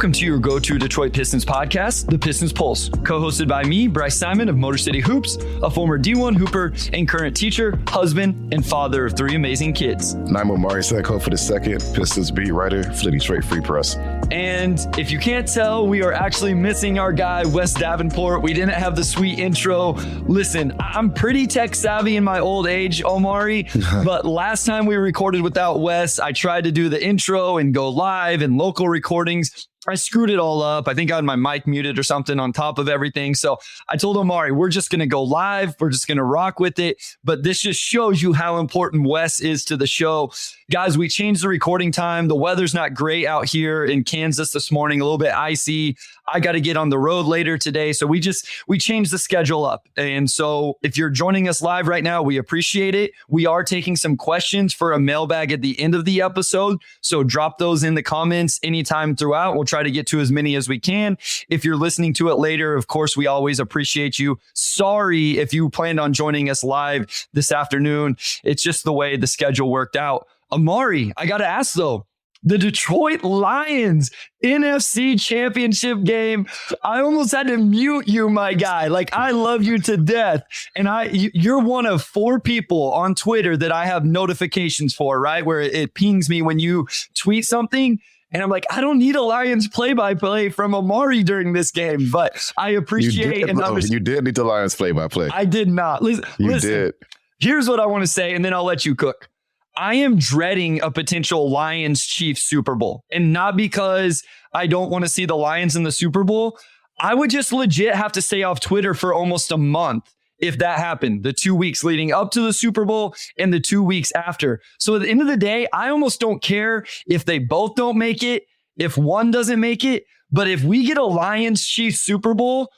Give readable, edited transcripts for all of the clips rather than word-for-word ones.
Welcome to your go-to Detroit Pistons podcast, the Pistons Pulse, co-hosted by me, Bryce Simon of Motor City Hoops, a former D1 hooper and current teacher, husband, and father of 3 amazing kids. And I'm Omari Sanko for the second Pistons beat writer for the Detroit Free Press. And if you can't tell, we are actually missing our guy, Wes Davenport. We didn't have the sweet intro. Listen, I'm pretty tech savvy in my old age, Omari, but last time we recorded without Wes, I tried to do the intro and go live and local recordings. I screwed it all up. I think I had my mic muted or something on top of everything. So I told Omari, we're just going to go live. We're just going to rock with it. But this just shows you how important Wes is to the show. Guys, we changed the recording time. The weather's not great out here in Kansas this morning, a little bit icy. I got to get on the road later today. So we changed the schedule up. And so if you're joining us live right now, we appreciate it. We are taking some questions for a mailbag at the end of the episode. So drop those in the comments anytime throughout. We'll try to get to as many as we can. If you're listening to it later, of course, we always appreciate you. Sorry if you planned on joining us live this afternoon. It's just the way the schedule worked out. Omari, I got to ask though, the Detroit Lions NFC Championship game. I almost had to mute you, my guy. Like, I love you to death. And you're one of 4 people on Twitter that I have notifications for, right? Where it pings me when you tweet something. And I'm like, I don't need a Lions play-by-play from Omari during this game, but I appreciate and understand. You did need the Lions play-by-play. I did not. Listen, did. Here's what I want to say, and then I'll let you cook. I am dreading a potential Lions-Chiefs Super Bowl, and not because I don't want to see the Lions in the Super Bowl. I would just legit have to stay off Twitter for almost a month if that happened, the 2 weeks leading up to the Super Bowl and the 2 weeks after. So at the end of the day, I almost don't care if they both don't make it, if one doesn't make it. But if we get a Lions-Chiefs Super Bowl,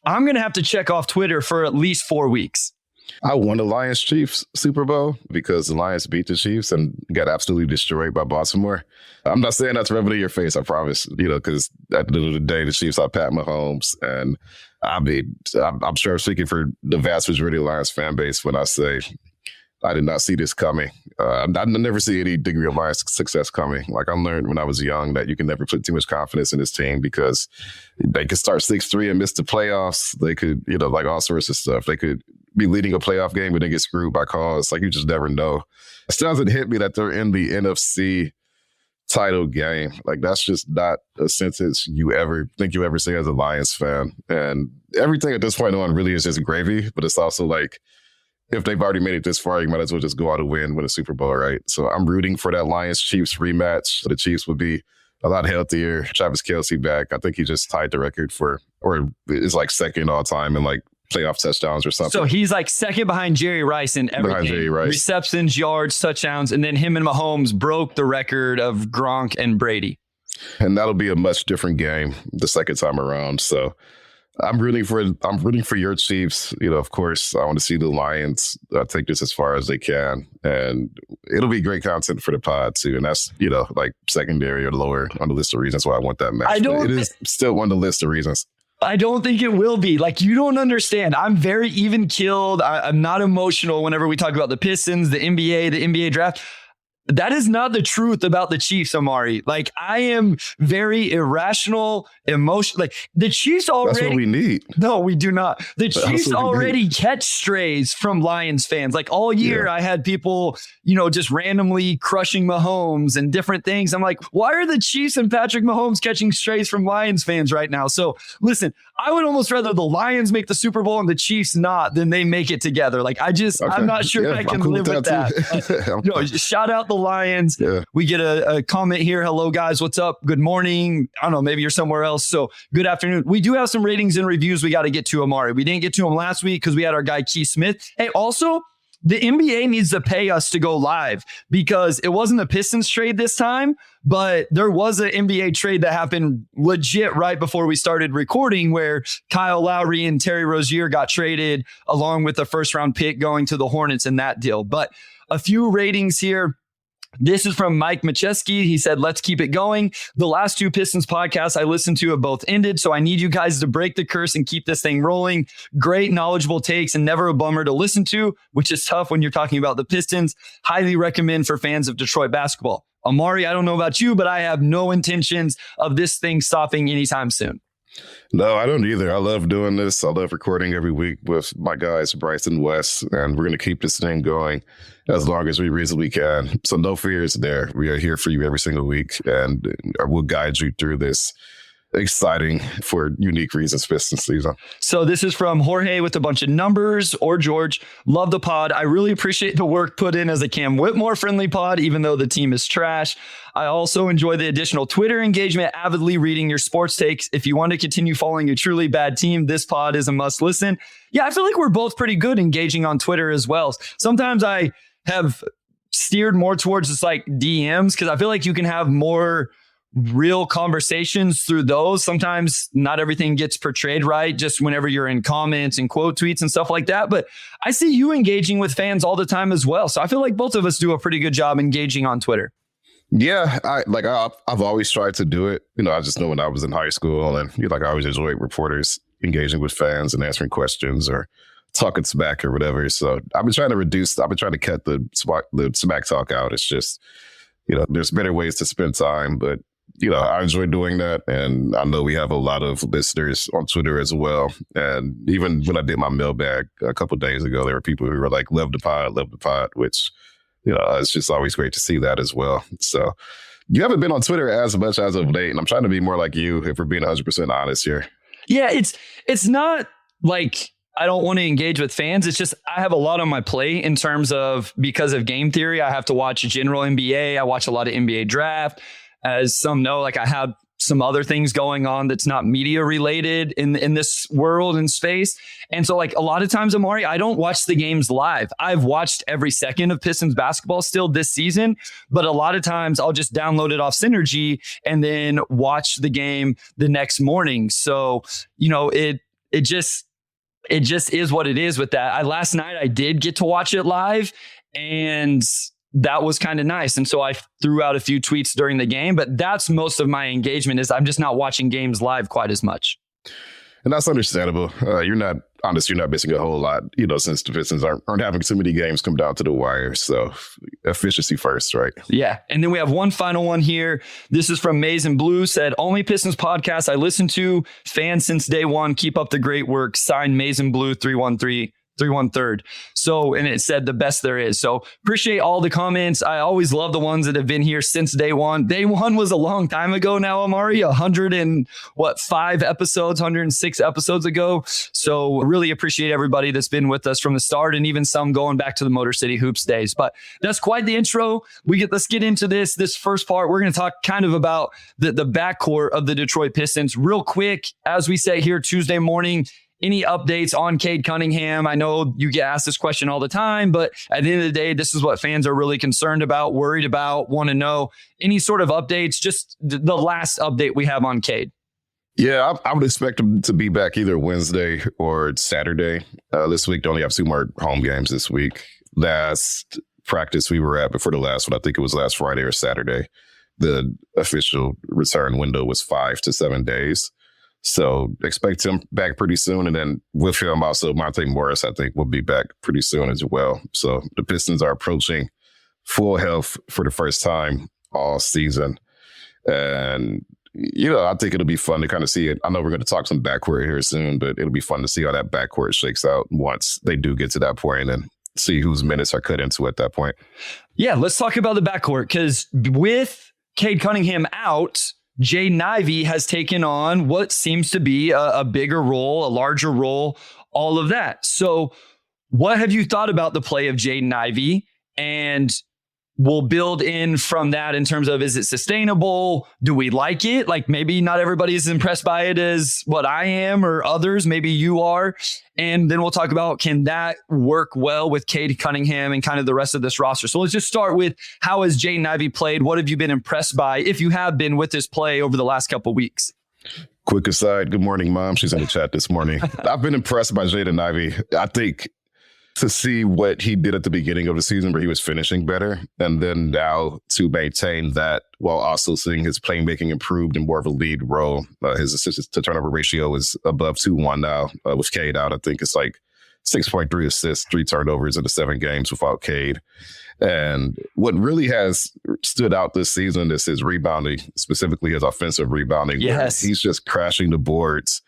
I'm going to have to check off Twitter for at least 4 weeks. I won the Lions-Chiefs Super Bowl because the Lions beat the Chiefs and got absolutely destroyed by Baltimore. I'm not saying that's rubbing in your face, I promise, because at the end of the day, the Chiefs are Pat Mahomes. And I mean, I'm sure I'm speaking for the vast majority of the Lions fan base when I say I did not see this coming. I never see any degree of Lions success coming. Like, I learned when I was young that you can never put too much confidence in this team because they could start 6-3 and miss the playoffs. They could, like all sorts of stuff. They could be leading a playoff game but then get screwed by calls. Like, you just never know. It still doesn't hit me that they're in the NFC title game. Like, that's just not a sentence you ever say as a Lions fan. And everything at this point on really is just gravy, but it's also like, if they've already made it this far, you might as well just go out and win a Super Bowl, right? So I'm rooting for that Lions-Chiefs rematch. The Chiefs would be a lot healthier. Travis Kelce back. I think he just tied the record or is like second all time in like playoff touchdowns or something. So he's like second behind Jerry Rice in everything. Behind Jerry Rice. Receptions, yards, touchdowns, and then him and Mahomes broke the record of Gronk and Brady. And that'll be a much different game the second time around. So I'm rooting for your Chiefs. Of course, I want to see the Lions take this as far as they can. And it'll be great content for the pod, too. And that's, like secondary or lower on the list of reasons why I want that match. It is still on the list of reasons. I don't think it will be. Like, you don't understand. I'm very even-keeled. I'm not emotional whenever we talk about the Pistons, the NBA draft. That is not the truth about the Chiefs, Omari. Like, I am very irrational, emotional. Like, the Chiefs already... That's what we need. No, we do not. The Chiefs already catch strays from Lions fans. Like, all year, I had people, just randomly crushing Mahomes and different things. I'm like, why are the Chiefs and Patrick Mahomes catching strays from Lions fans right now? So, listen, I would almost rather the Lions make the Super Bowl and the Chiefs not than they make it together. Like, I'm not sure I can live with that. Shout out the Lions. Yeah. We get a comment here. Hello, guys. What's up? Good morning. I don't know. Maybe you're somewhere else. So good afternoon. We do have some ratings and reviews we got to get to, Omari. We didn't get to them last week because we had our guy Keith Smith. Hey, also, the NBA needs to pay us to go live because it wasn't a Pistons trade this time, but there was an NBA trade that happened legit right before we started recording where Kyle Lowry and Terry Rozier got traded along with the first round pick going to the Hornets in that deal. But a few ratings here. This is from Mike Macheski. He said, let's keep it going. The last 2 Pistons podcasts I listened to have both ended, so I need you guys to break the curse and keep this thing rolling. Great, knowledgeable takes and never a bummer to listen to, which is tough when you're talking about the Pistons. Highly recommend for fans of Detroit basketball. Omari, I don't know about you, but I have no intentions of this thing stopping anytime soon. No, I don't either. I love doing this. I love recording every week with my guys, Bryce and Wes, and we're going to keep this thing going as long as we reasonably can. So no fears there. We are here for you every single week, and we'll guide you through this exciting, for unique reasons, Pistons season. So this is from Jorge with a bunch of numbers, or George. Love the pod. I really appreciate the work put in as a Cam Whitmore friendly pod, even though the team is trash. I also enjoy the additional Twitter engagement, avidly reading your sports takes. If you want to continue following a truly bad team, this pod is a must listen. Yeah, I feel like we're both pretty good engaging on Twitter as well. Sometimes I have steered more towards just like DMs, because I feel like you can have more real conversations through those. Sometimes not everything gets portrayed right, just whenever you're in comments and quote tweets and stuff like that. But I see you engaging with fans all the time as well. So I feel like both of us do a pretty good job engaging on Twitter. Yeah, I've always tried to do it. I just know when I was in high school, and I always enjoyed reporters engaging with fans and answering questions or talking smack or whatever. So I've been trying to cut the smack talk out. It's just, there's better ways to spend time, but I enjoy doing that. And I know we have a lot of listeners on Twitter as well. And even when I did my mailbag a couple of days ago, there were people who were like, love the pod, which, it's just always great to see that as well. So you haven't been on Twitter as much as of late. And I'm trying to be more like you, if we're being 100% honest here. Yeah, it's not like I don't want to engage with fans. It's just I have a lot on my plate in terms of, because of game theory, I have to watch general NBA. I watch a lot of NBA draft. As some know, I have some other things going on that's not media related in this world and space. And so a lot of times, Omari, I don't watch the games live. I've watched every second of Pistons basketball still this season, but a lot of times I'll just download it off Synergy and then watch the game the next morning. So, it just is what it is with that. Last night I did get to watch it live, and that was kind of nice. And so I threw out a few tweets during the game, but that's most of my engagement. Is I'm just not watching games live quite as much. And that's understandable. You're not missing a whole lot, since the Pistons aren't having too many games come down to the wire. So efficiency first, right? Yeah. And then we have one final one here. This is from Maize and Blue, said, only Pistons podcast I listen to, fan since day one. Keep up the great work. Signed Maize and Blue 313. 313. So, and it said the best there is. So appreciate all the comments. I always love the ones that have been here since day one. Day one was a long time ago now, Omari, 105 episodes, 106 episodes ago. So really appreciate everybody that's been with us from the start, and even some going back to the Motor City Hoops days. But that's quite the intro. Let's get into this first part. We're going to talk kind of about the backcourt of the Detroit Pistons real quick. As we say here Tuesday morning, any updates on Cade Cunningham? I know you get asked this question all the time, but at the end of the day, this is what fans are really concerned about, worried about, want to know. Any sort of updates, just the last update we have on Cade. Yeah, I would expect him to be back either Wednesday or Saturday. This week, they only have 2 more home games this week. Last practice we were at before the last one, I think it was last Friday or Saturday, the official return window was 5 to 7 days. So expect him back pretty soon. And then with him also, Monte Morris, I think, will be back pretty soon as well. So the Pistons are approaching full health for the first time all season. And, I think it'll be fun to kind of see it. I know we're going to talk some backcourt here soon, but it'll be fun to see how that backcourt shakes out once they do get to that point, and see whose minutes are cut into at that point. Yeah, let's talk about the backcourt, because with Cade Cunningham out, Jaden Ivey has taken on what seems to be a bigger role, a larger role, all of that. So what have you thought about the play of Jaden Ivey? And we'll build in from that in terms of, is it sustainable? Do we like it? Maybe not everybody is impressed by it as what I am or others. Maybe you are. And then we'll talk about, can that work well with Cade Cunningham and kind of the rest of this roster? So let's just start with, how has Jaden Ivey played? What have you been impressed by, if you have been, with this play over the last couple of weeks? Quick aside, good morning, Mom. She's in the chat this morning. I've been impressed by Jaden Ivey. I think to see what he did at the beginning of the season, where he was finishing better, and then now to maintain that while also seeing his playmaking improved in more of a lead role. His assist to turnover ratio is above 2-1 now. With Cade out, I think it's 6.3 assists, 3 turnovers in the 7 games without Cade. And what really has stood out this season is his rebounding, specifically his offensive rebounding. Yes. He's just crashing the boards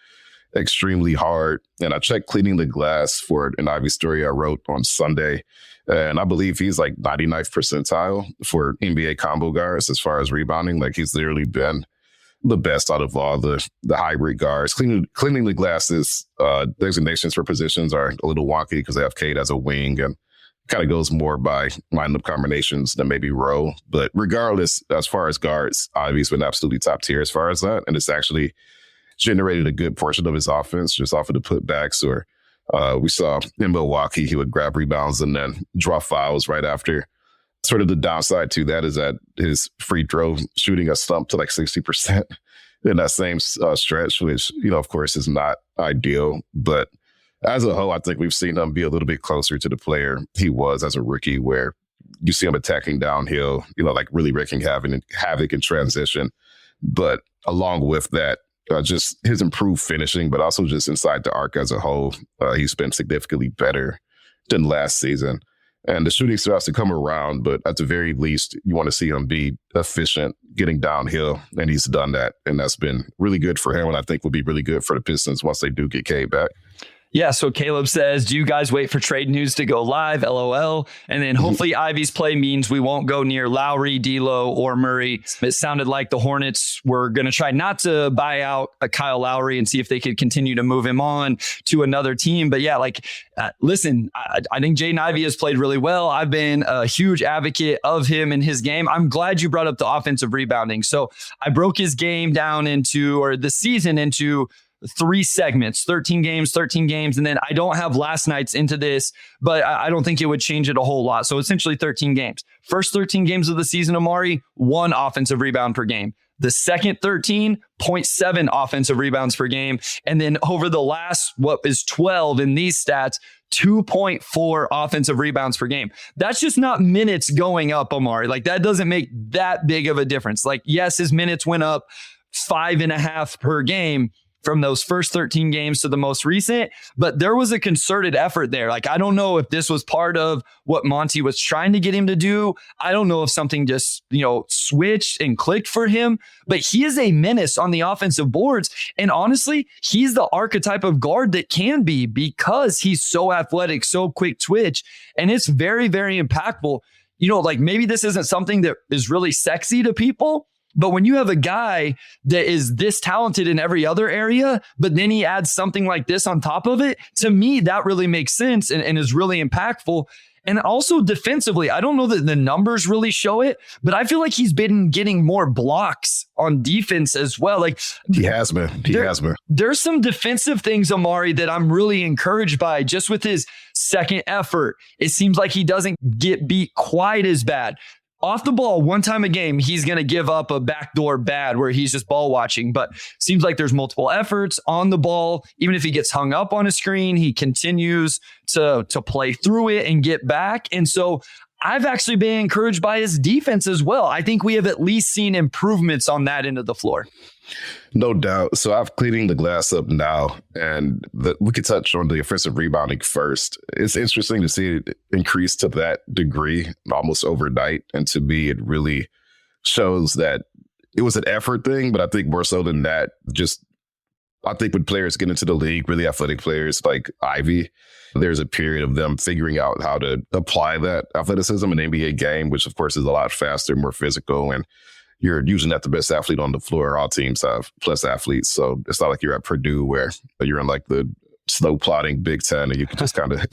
extremely hard. And I checked Cleaning the Glass for an Ivy story I wrote on Sunday. And I believe he's like 99th percentile for NBA combo guards as far as rebounding. Like he's literally been the best out of all the hybrid guards. Cleaning the Glass's designations for positions are a little wonky because they have Cade as a wing and kind of goes more by lineup combinations than maybe row. But regardless, as far as guards, Ivy's been absolutely top tier as far as that. And it's actually generated a good portion of his offense just off of the putbacks. Or we saw in Milwaukee, he would grab rebounds and then draw fouls right after. Sort of the downside to that is that his free throw shooting has slumped to like 60% in that same stretch, which, of course, is not ideal. But as a whole, I think we've seen him be a little bit closer to the player he was as a rookie, where you see him attacking downhill, like really wreaking havoc in transition. But along with that, just his improved finishing, but also just inside the arc as a whole, he's been significantly better than last season. And the shooting still has to come around, but at the very least, you want to see him be efficient getting downhill, and he's done that. And that's been really good for him, and I think will be really good for the Pistons once they do get Cade back. Yeah, so Caleb says, do you guys wait for trade news to go live? LOL. And then hopefully Ivy's play means we won't go near Lowry, D'Lo, or Murray. It sounded like the Hornets were going to try not to buy out Kyle Lowry and see if they could continue to move him on to another team. But yeah, listen, I think Jaden Ivey has played really well. I've been a huge advocate of him in his game. I'm glad you brought up the offensive rebounding. So I broke his game down the season into 3 segments, 13 games. And then I don't have last night's into this, but I don't think it would change it a whole lot. So essentially 13 games. First 13 games of the season, Omari, 1 offensive rebound per game. The second 13, 0.7 offensive rebounds per game. And then over the last, 12 in these stats, 2.4 offensive rebounds per game. That's just not minutes going up, Omari. That doesn't make that big of a difference. Yes, his minutes went up 5.5 per game from those first 13 games to the most recent, but there was a concerted effort there. I don't know if this was part of what Monty was trying to get him to do. I don't know if something just, switched and clicked for him, but he is a menace on the offensive boards. And honestly, he's the archetype of guard that can be, because he's so athletic, so quick twitch, and it's very, very impactful. Maybe this isn't something that is really sexy to people, but when you have a guy that is this talented in every other area, but then he adds something like this on top of it, to me, that really makes sense and is really impactful. And also defensively, I don't know that the numbers really show it, but I feel like he's been getting more blocks on defense as well. He has been. There's some defensive things, Omari, that I'm really encouraged by just with his second effort. It seems like he doesn't get beat quite as bad. Off the ball, 1 time a game, he's going to give up a backdoor bad where he's just ball watching. But seems like there's multiple efforts on the ball. Even if he gets hung up on a screen, he continues to play through it and get back. And so I've actually been encouraged by his defense as well. I think we have at least seen improvements on that end of the floor. No doubt. So I'm cleaning the glass up now, and we could touch on the offensive rebounding first. It's interesting to see it increase to that degree almost overnight. And to me, it really shows that it was an effort thing, but I think more so than that, I think when players get into the league, really athletic players like Ivy, there's a period of them figuring out how to apply that athleticism in an NBA game, which of course is a lot faster, more physical, and you're using that the best athlete on the floor. All teams have plus athletes. So it's not like you're at Purdue where you're in the slow plotting Big Ten and you can just kind of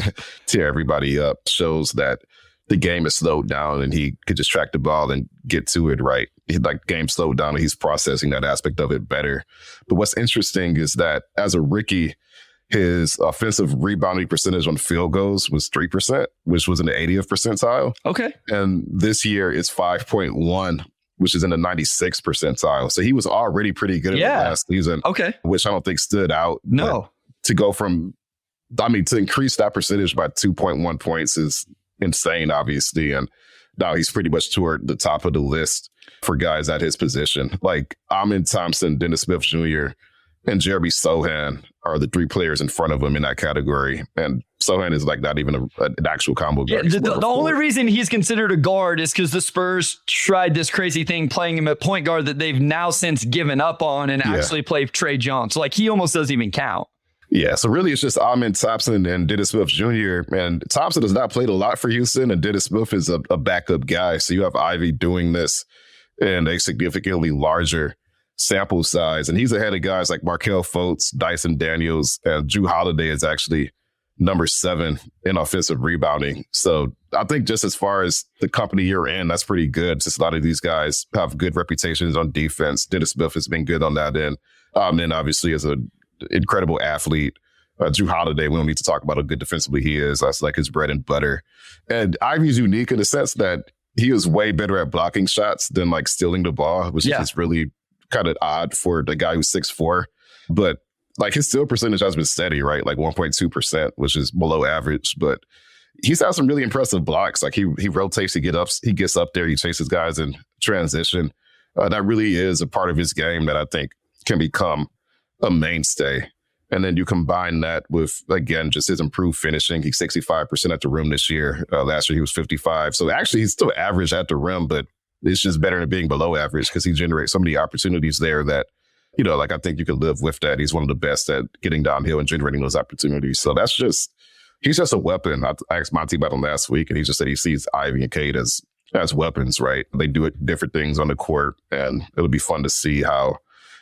tear everybody up. Shows that the game is slowed down and he could just track the ball and get to it right. Game slowed down and he's processing that aspect of it better. But what's interesting is that as a rookie, his offensive rebounding percentage on field goals was 3%, which was in the 80th percentile. Okay. And this year it's 5.1, which is in the 96th percentile. So he was already pretty good in the last season. Okay. Which I don't think stood out. No. To go from, to increase that percentage by 2.1 points is insane, obviously. And now he's pretty much toward the top of the list for guys at his position. Amin Thompson, Dennis Smith Jr., and Jeremy Sohan are the three players in front of him in that category. And Sohan is like not even an actual combo guard. Yeah, the only reason he's considered a guard is because the Spurs tried this crazy thing playing him at point guard that they've now since given up on and actually play Trey Jones. So like he almost doesn't even count. Yeah, so really it's just Amen Thompson and Dennis Smith Jr. And Thompson has not played a lot for Houston, and Dennis Smith is a backup guy. So you have Ivy doing this in a significantly larger sample size. And he's ahead of guys like Markelle Fultz, Dyson Daniels, and Drew Holiday is actually number 7 in offensive rebounding. So I think just as far as the company you're in, that's pretty good. Just a lot of these guys have good reputations on defense. Dennis Smith has been good on that end. And obviously as an incredible athlete, Drew Holiday, we don't need to talk about how good defensively he is. That's like his bread and butter. And Ivy's unique in the sense that he is way better at blocking shots than like stealing the ball, which is just really kind of odd for the guy who's 6'4". But like his steal percentage has been steady, right? Like 1.2%, which is below average. But he's had some really impressive blocks. Like he rotates, he gets up there, he chases guys in transition. That really is a part of his game that I think can become a mainstay. And then you combine that with, again, just his improved finishing. He's 65% at the rim this year. Last year he was 55. So actually he's still average at the rim, but it's just better than being below average because he generates so many opportunities there that, you know, like I think you can live with that. He's one of the best at getting downhill and generating those opportunities. So he's just a weapon. I asked Monty about him last week, and he just said he sees Ivy and Cade as weapons, right? They do different things on the court, and it'll be fun to see how,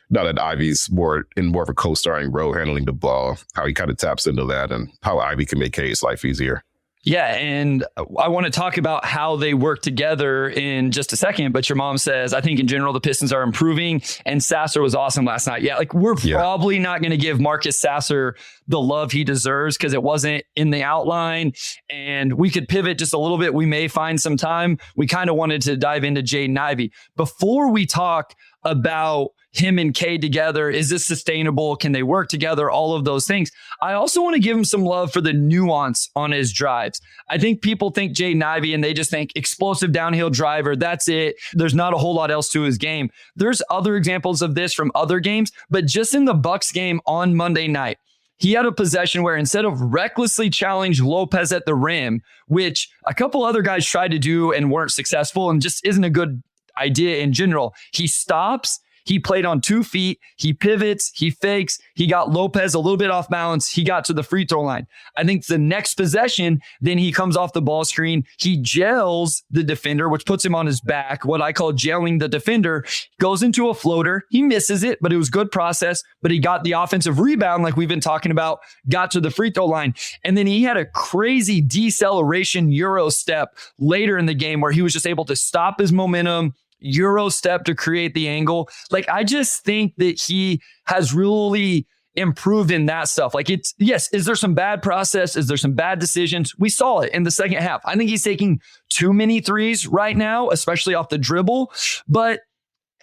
now that Ivy's more of a co-starring role handling the ball, how he kind of taps into that and how Ivy can make Cade's life easier. Yeah, and I want to talk about how they work together in just a second, but your mom says, I think in general, the Pistons are improving, and Sasser was awesome last night. Yeah, like we're probably not going to give Marcus Sasser the love he deserves because it wasn't in the outline, and we could pivot just a little bit. We may find some time. We kind of wanted to dive into Jaden Ivey. Before we talk about him and Cade together, is this sustainable? Can they work together? All of those things. I also want to give him some love for the nuance on his drives. I think people think Jaden Ivey and they just think explosive downhill driver. That's it. There's not a whole lot else to his game. There's other examples of this from other games, but just in the Bucks game on Monday night, he had a possession where instead of recklessly challenge Lopez at the rim, which a couple other guys tried to do and weren't successful and just isn't a good idea in general, he stops. He played on 2 feet. He pivots. He fakes. He got Lopez a little bit off balance. He got to the free throw line. I think the next possession, then he comes off the ball screen. He gels the defender, which puts him on his back. What I call gelling the defender. Goes into a floater. He misses it, but it was good process. But he got the offensive rebound like we've been talking about, got to the free throw line. And then he had a crazy deceleration Euro step later in the game where he was just able to stop his momentum, Euro step to create the angle. Like, I just think that he has really improved in that stuff. Like, it's, yes, is there some bad process? Is there some bad decisions? We saw it in the second half. I think he's taking too many threes right now, especially off the dribble. But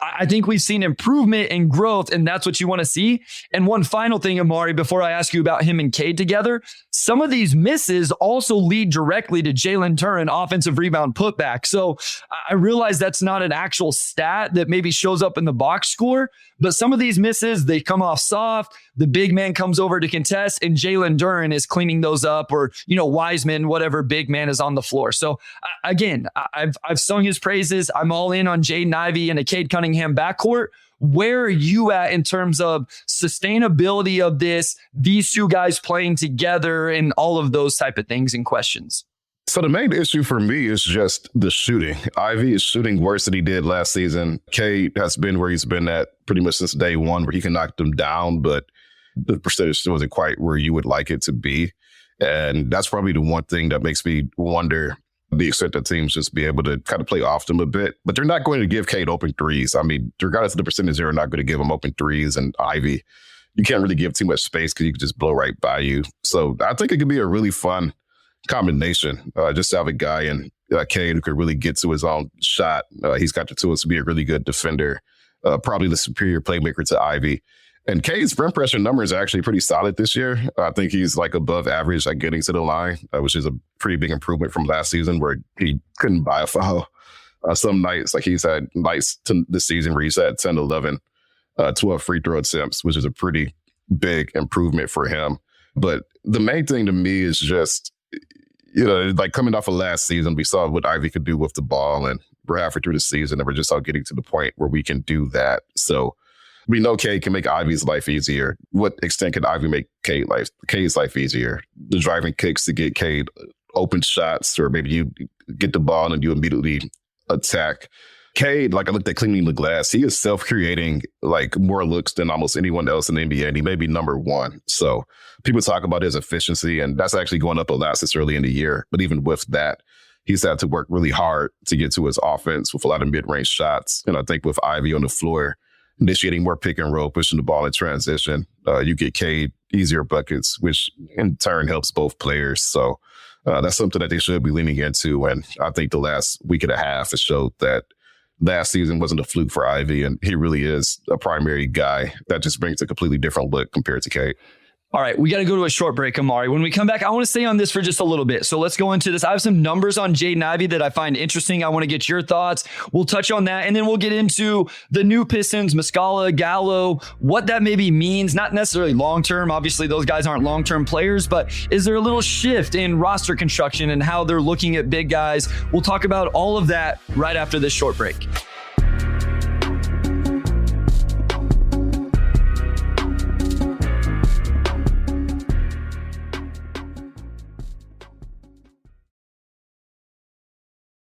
I think we've seen improvement and growth, and that's what you want to see. And one final thing, Omari, before I ask you about him and Cade together, some of these misses also lead directly to Jalen Turin offensive rebound putback. So I realize that's not an actual stat that maybe shows up in the box score, but some of these misses, they come off soft. The big man comes over to contest, and Jalen Duren is cleaning those up, or, you know, Wiseman, whatever big man is on the floor. So again, I've sung his praises. I'm all in on Jaden Ivey and a Cade Cunningham backcourt. Where are you at in terms of sustainability of these two guys playing together and all of those type of things and questions? So the main issue for me is just the shooting. Ivy is shooting worse than he did last season. Cade has been where he's been at pretty much since day one, where he can knock them down, but the percentage still isn't quite where you would like it to be. And that's probably the one thing that makes me wonder the extent that teams just be able to kind of play off them a bit. But they're not going to give Cade open threes. I mean, regardless of the percentage, they're not going to give him open threes. And Ivy, you can't really give too much space because you can just blow right by you. So I think it could be a really fun combination. Just to have a guy in Cade who could really get to his own shot. He's got the tools to be a really good defender, probably the superior playmaker to Ivy. And Cade's rim pressure numbers are actually pretty solid this year. I think he's like above average at getting to the line, which is a pretty big improvement from last season where he couldn't buy a foul. Some nights, like he's had nights this season where he's had 10, 11 12 free throw attempts, which is a pretty big improvement for him. But the main thing to me is just, like coming off of last season, we saw what Ivy could do with the ball, and we're halfway through the season and we're just all getting to the point where we can do that. So we know Cade can make Ivy's life easier. What extent can Ivy make Cade's life easier? The driving kicks to get Cade open shots, or maybe you get the ball and you immediately attack. Cade, I looked at cleaning the glass. He is self-creating more looks than almost anyone else in the NBA, and he may be number one. So people talk about his efficiency, and that's actually going up a lot since early in the year. But even with that, he's had to work really hard to get to his offense with a lot of mid-range shots. And I think with Ivy on the floor, initiating more pick and roll, pushing the ball in transition, you get Cade easier buckets, which in turn helps both players. So that's something that they should be leaning into. And I think the last week and a half has showed that last season wasn't a fluke for Ivy, and he really is a primary guy that just brings a completely different look compared to Cade. All right, we got to go to a short break, Omari. When we come back, I want to stay on this for just a little bit. So let's go into this. I have some numbers on Jaden Ivey that I find interesting. I want to get your thoughts. We'll touch on that, and then we'll get into the new Pistons, Muscala, Gallo, what that maybe means. Not necessarily long-term. Obviously, those guys aren't long-term players, but is there a little shift in roster construction and how they're looking at big guys? We'll talk about all of that right after this short break.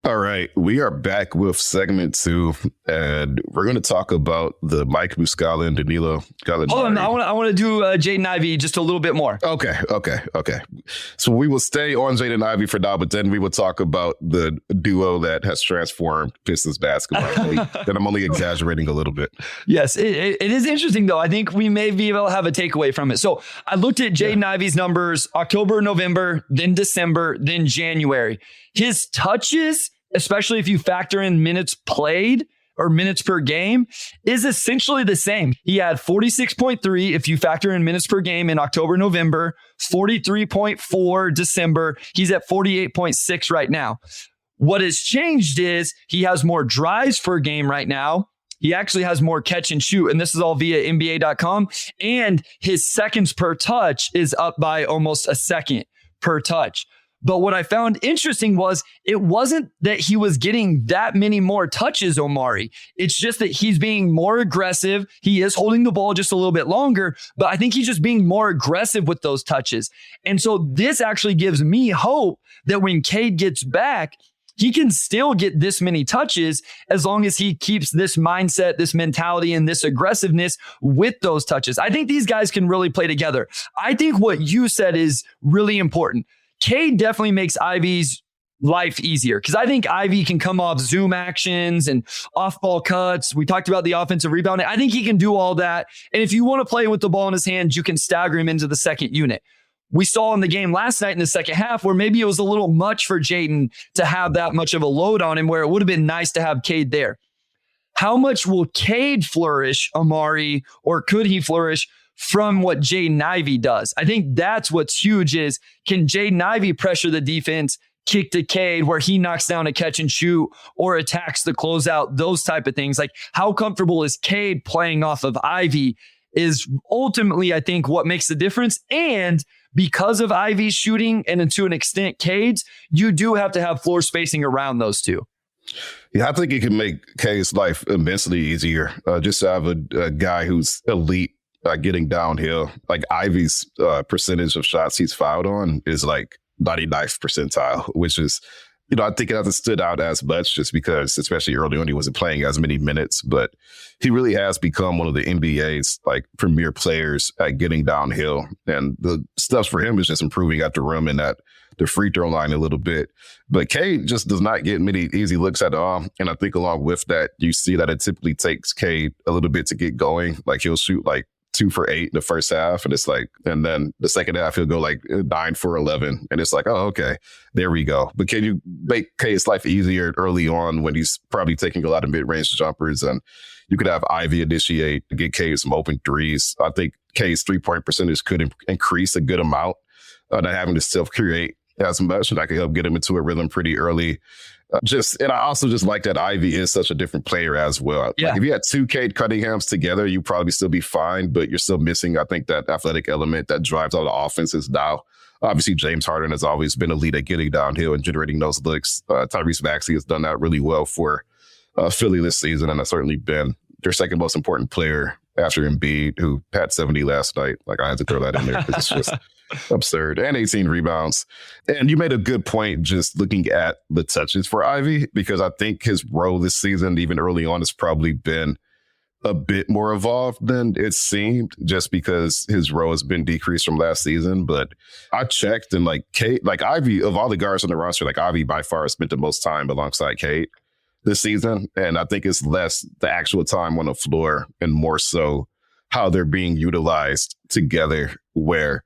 All right, we are back with segment 2, and we're going to talk about the Mike Muscala and Danilo Gallinari. Hold on, I want to do Jaden Ivey just a little bit more. Okay. So we will stay on Jaden Ivey for now, but then we will talk about the duo that has transformed Pistons basketball. Then I'm only exaggerating a little bit. Yes, it is interesting, though. I think we may be able to have a takeaway from it. So I looked at Jaden Ivey's numbers, October, November, then December, then January. His touches, especially if you factor in minutes played or minutes per game, is essentially the same. He had 46.3 if you factor in minutes per game in October, November, 43.4 December. He's at 48.6 right now. What has changed is he has more drives per game right now. He actually has more catch and shoot, and this is all via NBA.com. And his seconds per touch is up by almost a second per touch. But what I found interesting was it wasn't that he was getting that many more touches, Omari. It's just that he's being more aggressive. He is holding the ball just a little bit longer, but I think he's just being more aggressive with those touches. And so this actually gives me hope that when Cade gets back, he can still get this many touches as long as he keeps this mindset, this mentality, and this aggressiveness with those touches. I think these guys can really play together. I think what you said is really important. Cade definitely makes Ivy's life easier because I think Ivy can come off zoom actions and off-ball cuts. We talked about the offensive rebounding. I think he can do all that. And if you want to play with the ball in his hands, you can stagger him into the second unit. We saw in the game last night in the second half where maybe it was a little much for Jaden to have that much of a load on him, where it would have been nice to have Cade there. How much will Cade flourish, Omari, or could he flourish from what Jaden Ivey does? I think that's what's huge is, can Jaden Ivey pressure the defense, kick to Cade where he knocks down a catch and shoot or attacks the closeout, those type of things. Like, how comfortable is Cade playing off of Ivy is ultimately, I think, what makes the difference. And because of Ivy's shooting and to an extent Cade's, you do have to have floor spacing around those two. Yeah, I think it can make Cade's life immensely easier. Just to have a guy who's elite getting downhill. Like Ivy's percentage of shots he's fouled on is like 99th percentile, which is, I think it hasn't stood out as much just because, especially early on, he wasn't playing as many minutes, but he really has become one of the NBA's like premier players at getting downhill. And the stuff for him is just improving at the rim and at the free throw line a little bit. But Cade just does not get many easy looks at all. And I think along with that, you see that it typically takes Cade a little bit to get going. Like he'll shoot like 2 for 8 in the first half. And it's like, and then the second half, he'll go like 9 for 11. And it's like, oh, okay, there we go. But can you make Cade's life easier early on when he's probably taking a lot of mid-range jumpers? And you could have Ivy initiate to get Cade some open threes. I think Cade's 3-point percentage could increase a good amount, not having to self-create as much. And I could help get him into a rhythm pretty early. And I also just like that Ivy is such a different player as well. Yeah. Like if you had two Cade Cunninghams together, you probably still be fine, but you're still missing, I think, that athletic element that drives all the offenses now. Obviously, James Harden has always been elite at getting downhill and generating those looks. Tyrese Maxey has done that really well for Philly this season, and has certainly been their second most important player after Embiid, who had 70 last night. Like, I had to throw that in there because it's just absurd. And 18 rebounds. And you made a good point just looking at the touches for Ivy, because I think his role this season, even early on, has probably been a bit more evolved than it seemed, just because his role has been decreased from last season. But I checked, and Cade, Ivy, of all the guards on the roster, Ivy by far has spent the most time alongside Cade this season. And I think it's less the actual time on the floor and more so how they're being utilized together, where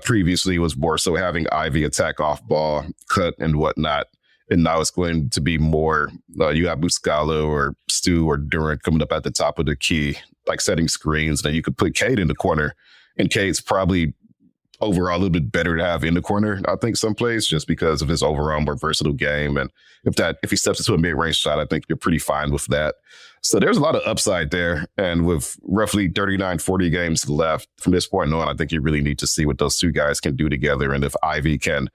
previously it was more so having Ivy attack off ball, cut and whatnot. And now it's going to be more, you have Muscala or Stu or Durant coming up at the top of the key, setting screens. Then you could put Cade in the corner, and Cade's probably overall a little bit better to have in the corner, I think, some plays, just because of his overall more versatile game. And if he steps into a mid-range shot, I think you're pretty fine with that. So there's a lot of upside there. And with roughly 39, 40 games left from this point on, I think you really need to see what those two guys can do together. And if Ivy can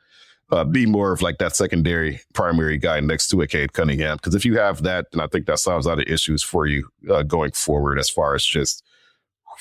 be more of that secondary primary guy next to a Cade Cunningham. Because if you have that, then I think that solves a lot of issues for you going forward, as far as just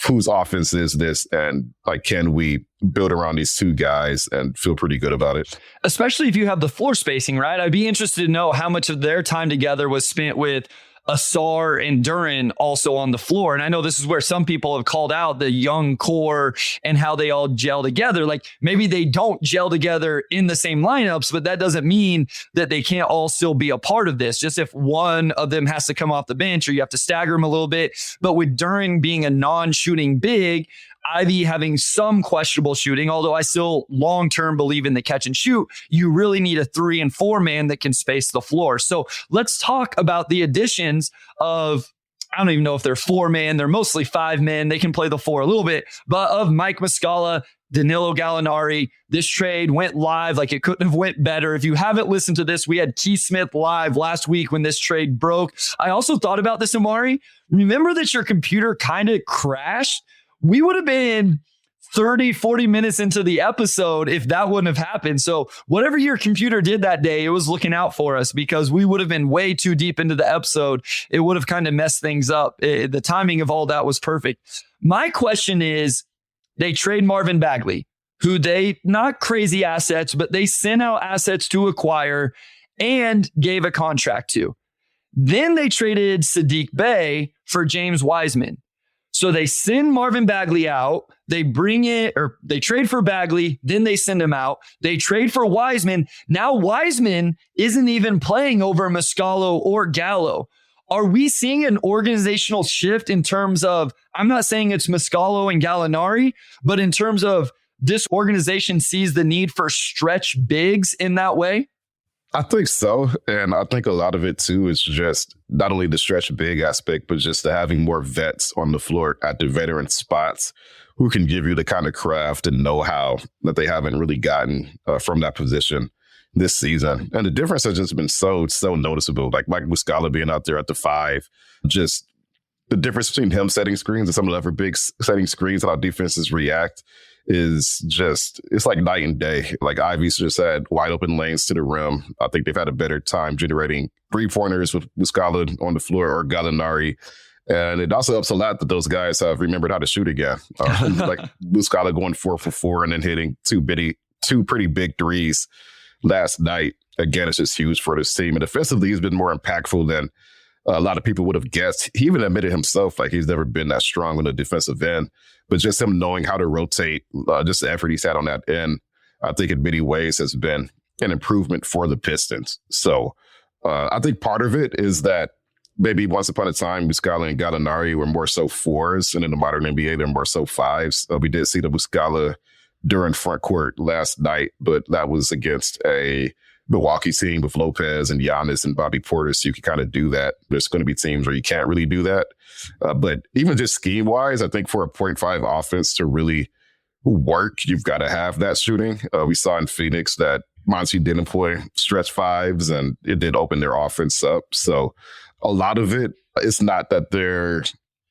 whose offense is this, and can we build around these two guys and feel pretty good about it? Especially if you have the floor spacing, right? I'd be interested to know how much of their time together was spent with Asar and Duran also on the floor. And I know this is where some people have called out the young core and how they all gel together. Maybe they don't gel together in the same lineups, but that doesn't mean that they can't all still be a part of this. Just if one of them has to come off the bench, or you have to stagger them a little bit. But with Duran being a non-shooting big, Ivy having some questionable shooting, although I still long-term believe in the catch and shoot, you really need a 3 and 4 man that can space the floor. So let's talk about the additions of, I don't even know if they're 4 man, they're mostly 5 men. They can play the 4 a little bit, but of Mike Muscala, Danilo Gallinari. This trade went live like it couldn't have went better. If you haven't listened to this, we had Keith Smith live last week when this trade broke. I also thought about this, Omari. Remember that your computer kind of crashed? We would have been 30, 40 minutes into the episode if that wouldn't have happened. So whatever your computer did that day, it was looking out for us, because we would have been way too deep into the episode. It would have kind of messed things up. The timing of all that was perfect. My question is, they trade Marvin Bagley, who not crazy assets, but they sent out assets to acquire and gave a contract to. Then they traded Sadiq Bey for James Wiseman. So they send Marvin Bagley out, they trade for Bagley, then they send him out. They trade for Wiseman. Now Wiseman isn't even playing over Muscala or Gallo. Are we seeing an organizational shift in terms of, I'm not saying it's Muscala and Gallinari, but in terms of this organization sees the need for stretch bigs in that way? I think so. And I think a lot of it, too, is just not only the stretch big aspect, but just having more vets on the floor at the veteran spots who can give you the kind of craft and know-how that they haven't really gotten from that position this season. And the difference has just been so noticeable. Mike Muscala being out there at the 5, just the difference between him setting screens and some of the other big setting screens and how defenses react is just, it's like night and day. Ivy's just had wide open lanes to the rim. I think they've had a better time generating 3-pointers with Muscala on the floor or Gallinari. And it also helps a lot that those guys have remembered how to shoot again. Muscala going 4 for 4 and then hitting two pretty big threes last night. Again, it's just huge for this team. And defensively, he's been more impactful than a lot of people would have guessed. He even admitted himself he's never been that strong on the defensive end, but just him knowing how to rotate, just the effort he's had on that end, I think in many ways has been an improvement for the Pistons. So I think part of it is that maybe once upon a time, Muscala and Gallinari were more so 4s, and in the modern NBA, they're more so 5s. We did see the Muscala during front court last night, but that was against a Milwaukee team with Lopez and Giannis and Bobby Portis. So you can kind of do that. There's going to be teams where you can't really do that. But even just scheme-wise, I think for a 0.5 offense to really work, you've got to have that shooting. We saw in Phoenix that Monty did employ stretch fives, and it did open their offense up. So a lot of it, it's not that they're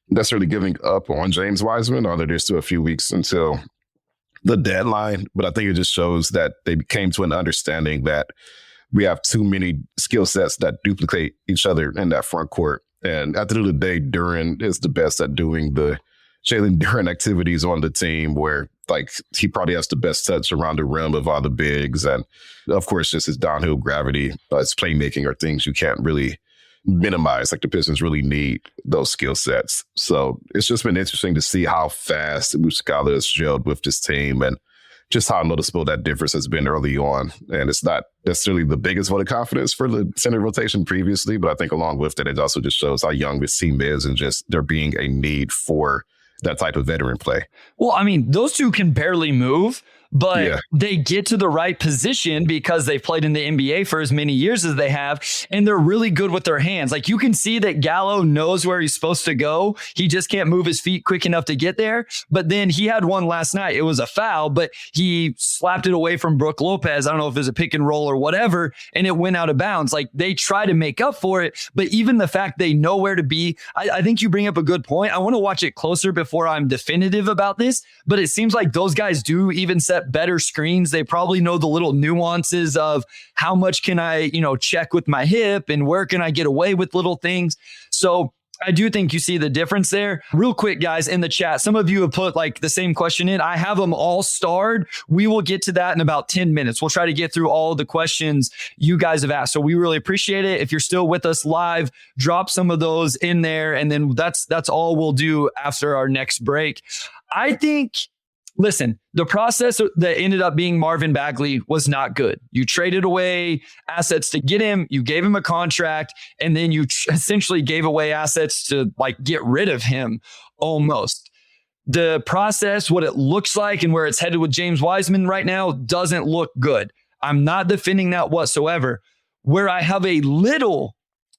necessarily giving up on James Wiseman, although there's still a few weeks until the deadline. But I think it just shows that they came to an understanding that we have too many skill sets that duplicate each other in that front court. And at the end of the day, Duren is the best at doing the Jalen Duren activities on the team, where like he probably has the best touch around the rim of all the bigs. And of course, just his downhill gravity, his playmaking are things you can't really minimize. Like the Pistons really need those skill sets. So it's just been interesting to see how fast Muscala has gelled with this team and just how noticeable that difference has been early on. And it's not necessarily the biggest vote of confidence for the center rotation previously, but I think along with that, it also just shows how young this team is and just there being a need for that type of veteran play. Well, I mean, those two can barely move, but they get to the right position because they've played in the NBA for as many years as they have, and they're really good with their hands. Like you can see that Gallo knows where he's supposed to go. He just can't move his feet quick enough to get there. But then he had one last night. It was a foul, but he slapped it away from Brook Lopez. I don't know if it was a pick and roll or whatever, and it went out of bounds. Like they try to make up for it, but even the fact they know where to be, I think you bring up a good point. I want to watch it closer before I'm definitive about this, but it seems like those guys do even set better screens. They probably know the little nuances of how much can I, check with my hip and where can I get away with little things. So I do think you see the difference there. Real quick, guys, in the chat, some of you have put like the same question in. I have them all starred. We will get to that in about 10 minutes. We'll try to get through all of the questions you guys have asked. So we really appreciate it. If you're still with us live, drop some of those in there. And then that's all we'll do after our next break. I think, listen, the process that ended up being Marvin Bagley was not good. You traded away assets to get him. You gave him a contract, and then you essentially gave away assets to like get rid of him almost. The process, what it looks like and where it's headed with James Wiseman right now doesn't look good. I'm not defending that whatsoever. Where I have a little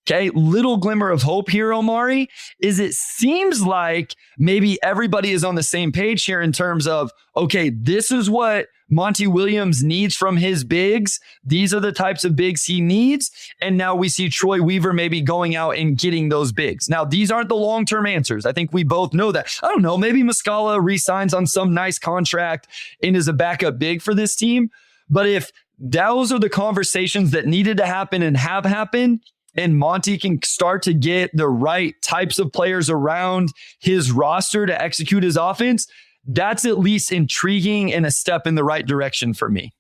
glimmer of hope here, Omari, is it seems like maybe everybody is on the same page here in terms of, okay, this is what Monty Williams needs from his bigs. These are the types of bigs he needs. And now we see Troy Weaver maybe going out and getting those bigs. Now, these aren't the long-term answers. I think we both know that. I don't know, maybe Muscala re-signs on some nice contract and is a backup big for this team. But if those are the conversations that needed to happen and have happened, and Monty can start to get the right types of players around his roster to execute his offense, that's at least intriguing and a step in the right direction for me.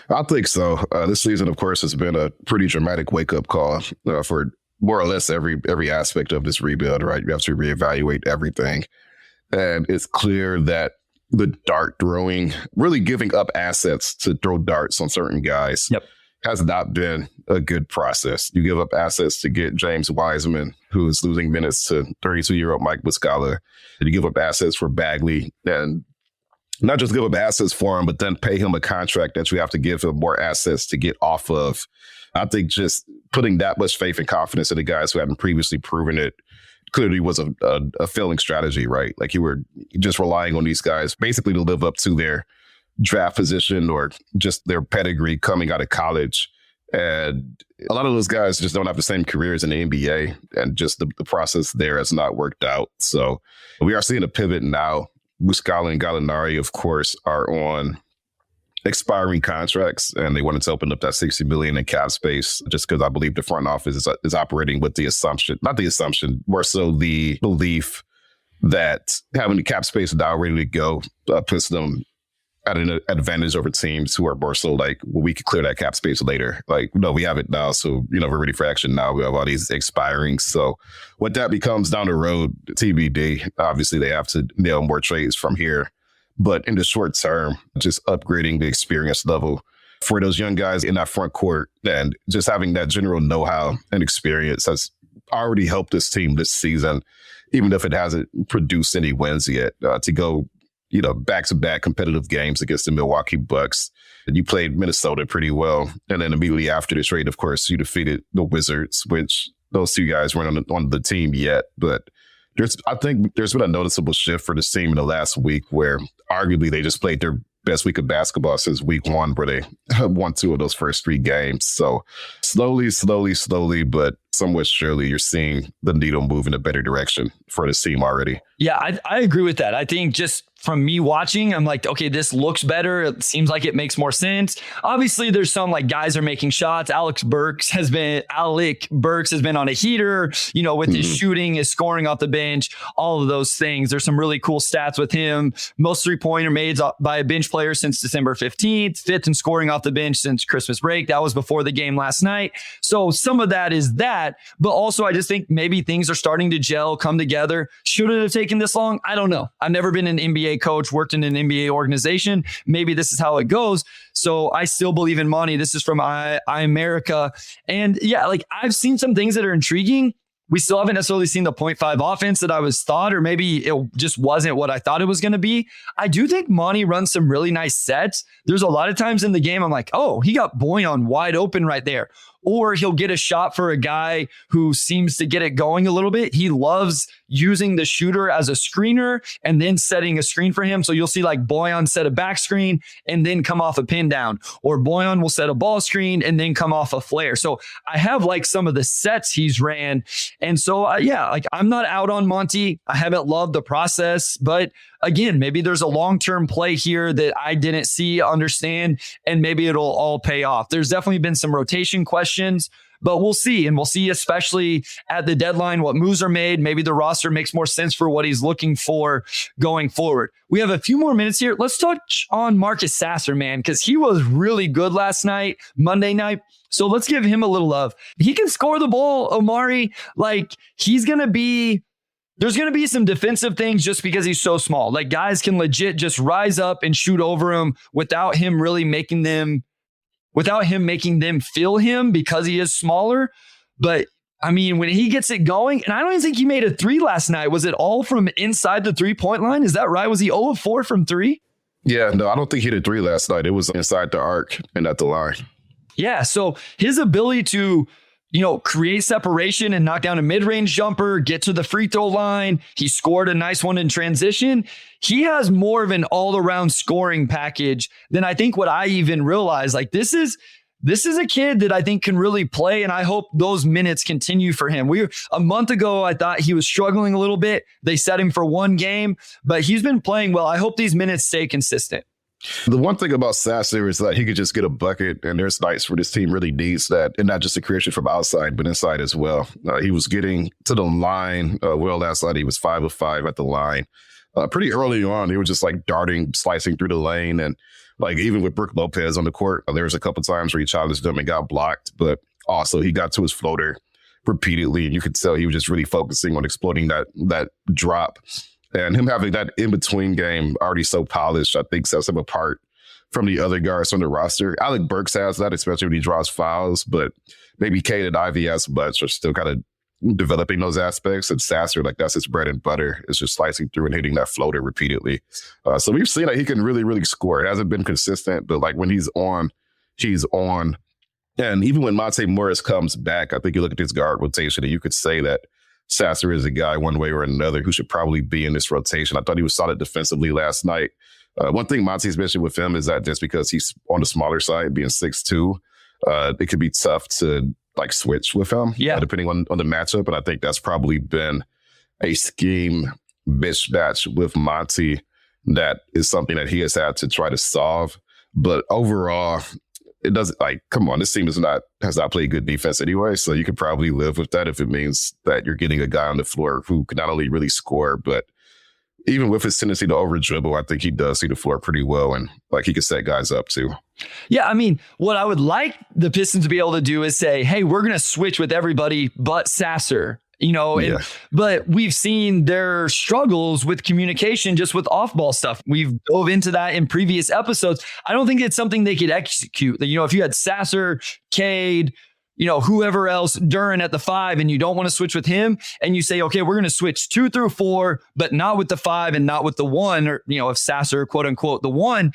I think so. This season, of course, has been a pretty dramatic wake-up call for more or less every aspect of this rebuild, right? You have to reevaluate everything. And it's clear that the dart throwing, really giving up assets to throw darts on certain guys, has not been a good process. You give up assets to get James Wiseman, who is losing minutes to 32-year-old Mike Muscala. And you give up assets for Bagley, and not just give up assets for him, but then pay him a contract that you have to give him more assets to get off of. I think just putting that much faith and confidence in the guys who hadn't previously proven it clearly was a failing strategy, right? Like you were just relying on these guys basically to live up to their draft position or just their pedigree coming out of college. And a lot of those guys just don't have the same careers in the NBA, and just the process there has not worked out. So we are seeing a pivot now. Muscala and Gallinari, of course, are on expiring contracts, and they wanted to open up that $60 million in cap space just because I believe the front office is operating with the assumption, not the assumption, more so the belief that having the cap space now ready to go puts them at an advantage over teams who are more so like, well, we could clear that cap space later. Like, no, we have it now. So, we're ready for action now. We have all these expiring. So what that becomes down the road, TBD, obviously they have to nail more trades from here. But in the short term, just upgrading the experience level for those young guys in that front court and just having that general know-how and experience has already helped this team this season, even if it hasn't produced any wins yet, to go back-to-back competitive games against the Milwaukee Bucks. And you played Minnesota pretty well. And then immediately after the trade, of course, you defeated the Wizards, which those two guys weren't on the team yet. But I think there's been a noticeable shift for this team in the last week where arguably they just played their best week of basketball since week 1, where they won 2 of those first 3 games. So slowly, but somewhat surely, you're seeing the needle move in a better direction for the team already. Yeah, I agree with that. I think just from me watching, I'm like, okay, this looks better. It seems like it makes more sense. Obviously, there's some like guys are making shots. Alec Burks has been on a heater, with his shooting, his scoring off the bench, all of those things. There's some really cool stats with him. Most 3-pointer made by a bench player since December 15th, 5th in scoring off the bench since Christmas break. That was before the game last night. So some of that is that, but also I just think maybe things are starting to gel, come together. Should it have taken this long? I don't know. I've never been an NBA coach, worked in an NBA organization. Maybe this is how it goes. So I still believe in Monty. This is from I America. And yeah, like I've seen some things that are intriguing. We still haven't necessarily seen the 0.5 offense that I was thought, or maybe it just wasn't what I thought it was going to be. I do think Monty runs some really nice sets. There's a lot of times in the game I'm like, oh, he got Boyan wide open right there. Or he'll get a shot for a guy who seems to get it going a little bit. He loves using the shooter as a screener and then setting a screen for him. So you'll see like Boyan set a back screen and then come off a pin down, or Boyan will set a ball screen and then come off a flare. So I have like some of the sets he's ran. And so, like I'm not out on Monty. I haven't loved the process, but again, maybe there's a long-term play here that I didn't see, understand, and maybe it'll all pay off. There's definitely been some rotation questions, but we'll see. And we'll see, especially at the deadline, what moves are made. Maybe the roster makes more sense for what he's looking for going forward. We have a few more minutes here. Let's touch on Marcus Sasser, man, because he was really good last night, Monday night. So let's give him a little love. He can score the ball, Omari. Like, there's going to be some defensive things just because he's so small. Like, guys can legit just rise up and shoot over him without him making them feel him because he is smaller. But I mean, when he gets it going, and I don't even think he made a 3 last night. Was it all from inside the 3-point line? Is that right? Was he 0 of 4 from 3? Yeah, no, I don't think he hit a 3 last night. It was inside the arc and at the line. Yeah, so his ability to create separation and knock down a mid-range jumper, get to the free throw line. He scored a nice one in transition. He has more of an all-around scoring package than I think what I even realized. Like, this is a kid that I think can really play, and I hope those minutes continue for him. A month ago, I thought he was struggling a little bit. They set him for 1 game, but he's been playing well. I hope these minutes stay consistent. The one thing about Sasser is that he could just get a bucket, and there's nights where this team really needs that, and not just the creation from outside, but inside as well. He was getting to the line well last night. He was 5 of 5 at the line. Pretty early on, he was just like darting, slicing through the lane, and like even with Brook Lopez on the court, there was a couple times where he challenged him and got blocked, but also he got to his floater repeatedly, and you could tell he was just really focusing on exploiting that drop. And him having that in-between game already so polished, I think sets him apart from the other guards on the roster. Alec Burks has that, especially when he draws fouls, but maybe Cade and Ivey as much are still kind of developing those aspects. And Sasser, like that's his bread and butter, is just slicing through and hitting that floater repeatedly. So we've seen that he can really, really score. It hasn't been consistent, but like when he's on, he's on. And even when Monte Morris comes back, I think you look at his guard rotation and you could say that Sasser is a guy one way or another who should probably be in this rotation. I thought he was solid defensively last night. One thing Monty's mentioned with him is that just because he's on the smaller side, being 6'2", it could be tough to like switch with him, depending on the matchup. And I think that's probably been a scheme mismatch with Monty that is something that he has had to try to solve. But overall, it doesn't come on, this team has not played good defense anyway. So you could probably live with that if it means that you're getting a guy on the floor who can not only really score, but even with his tendency to over dribble, I think he does see the floor pretty well, and like he could set guys up too. Yeah, I mean, what I would like the Pistons to be able to do is say, hey, we're going to switch with everybody but Sasser. But we've seen their struggles with communication just with off-ball stuff. We've dove into that in previous episodes. I don't think it's something they could execute. If you had Sasser, Cade, whoever else, Duren at the 5, and you don't want to switch with him, and you say, okay, we're going to switch 2 through 4, but not with the 5 and not with the 1, or, if Sasser, quote unquote, the 1,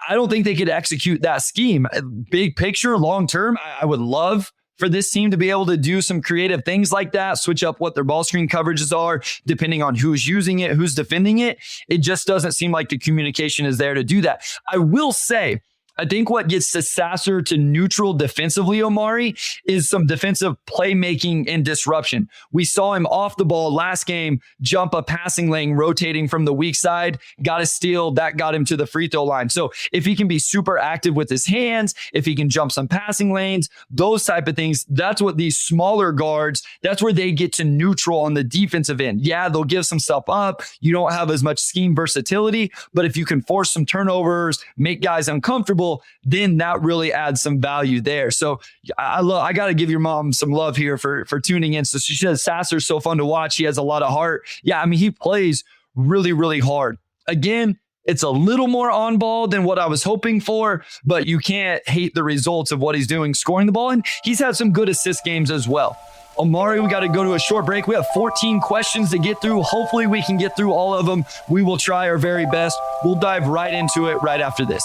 I don't think they could execute that scheme. Big picture, long term, I would love for this team to be able to do some creative things like that, switch up what their ball screen coverages are, depending on who's using it, who's defending it. It just doesn't seem like the communication is there to do that. I will say, I think what gets the Sasser to neutral defensively, Omari, is some defensive playmaking and disruption. We saw him off the ball last game, jump a passing lane, rotating from the weak side, got a steal, that got him to the free throw line. So if he can be super active with his hands, if he can jump some passing lanes, those type of things, that's what these smaller guards, that's where they get to neutral on the defensive end. Yeah, they'll give some stuff up. You don't have as much scheme versatility, but if you can force some turnovers, make guys uncomfortable, then that really adds some value there. So I got to give your mom some love here for tuning in. So she says Sasser's so fun to watch. He has a lot of heart. Yeah, I mean, he plays really, really hard. Again, it's a little more on ball than what I was hoping for, but you can't hate the results of what he's doing, scoring the ball. And he's had some good assist games as well. Omari, we got to go to a short break. We have 14 questions to get through. Hopefully we can get through all of them. We will try our very best. We'll dive right into it right after this.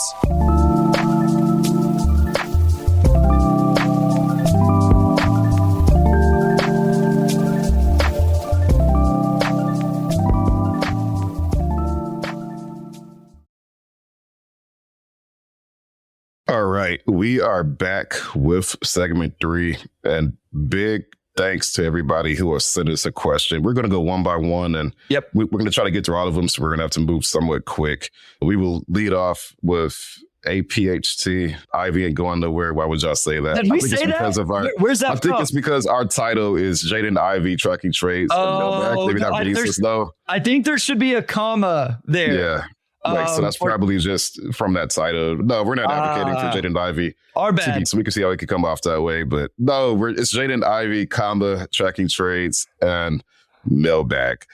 All right, we are back with segment 3, and big thanks to everybody who has sent us a question. We're going to go one by one, and we're going to try to get through all of them, so we're going to have to move somewhat quick. We will lead off with APHT. Ivy ain't going nowhere. Why would y'all say that? Did we say that? Where's that I think it's because our title is Jaden Ivey tracking trades. Maybe not releases though. I think there should be a comma there. Yeah. So that's probably just from that title. No, we're not advocating for Jaden Ivey. Our bad. So we can see how it could come off that way. But no, it's Jaden Ivey, comma, tracking trades, and mailbag.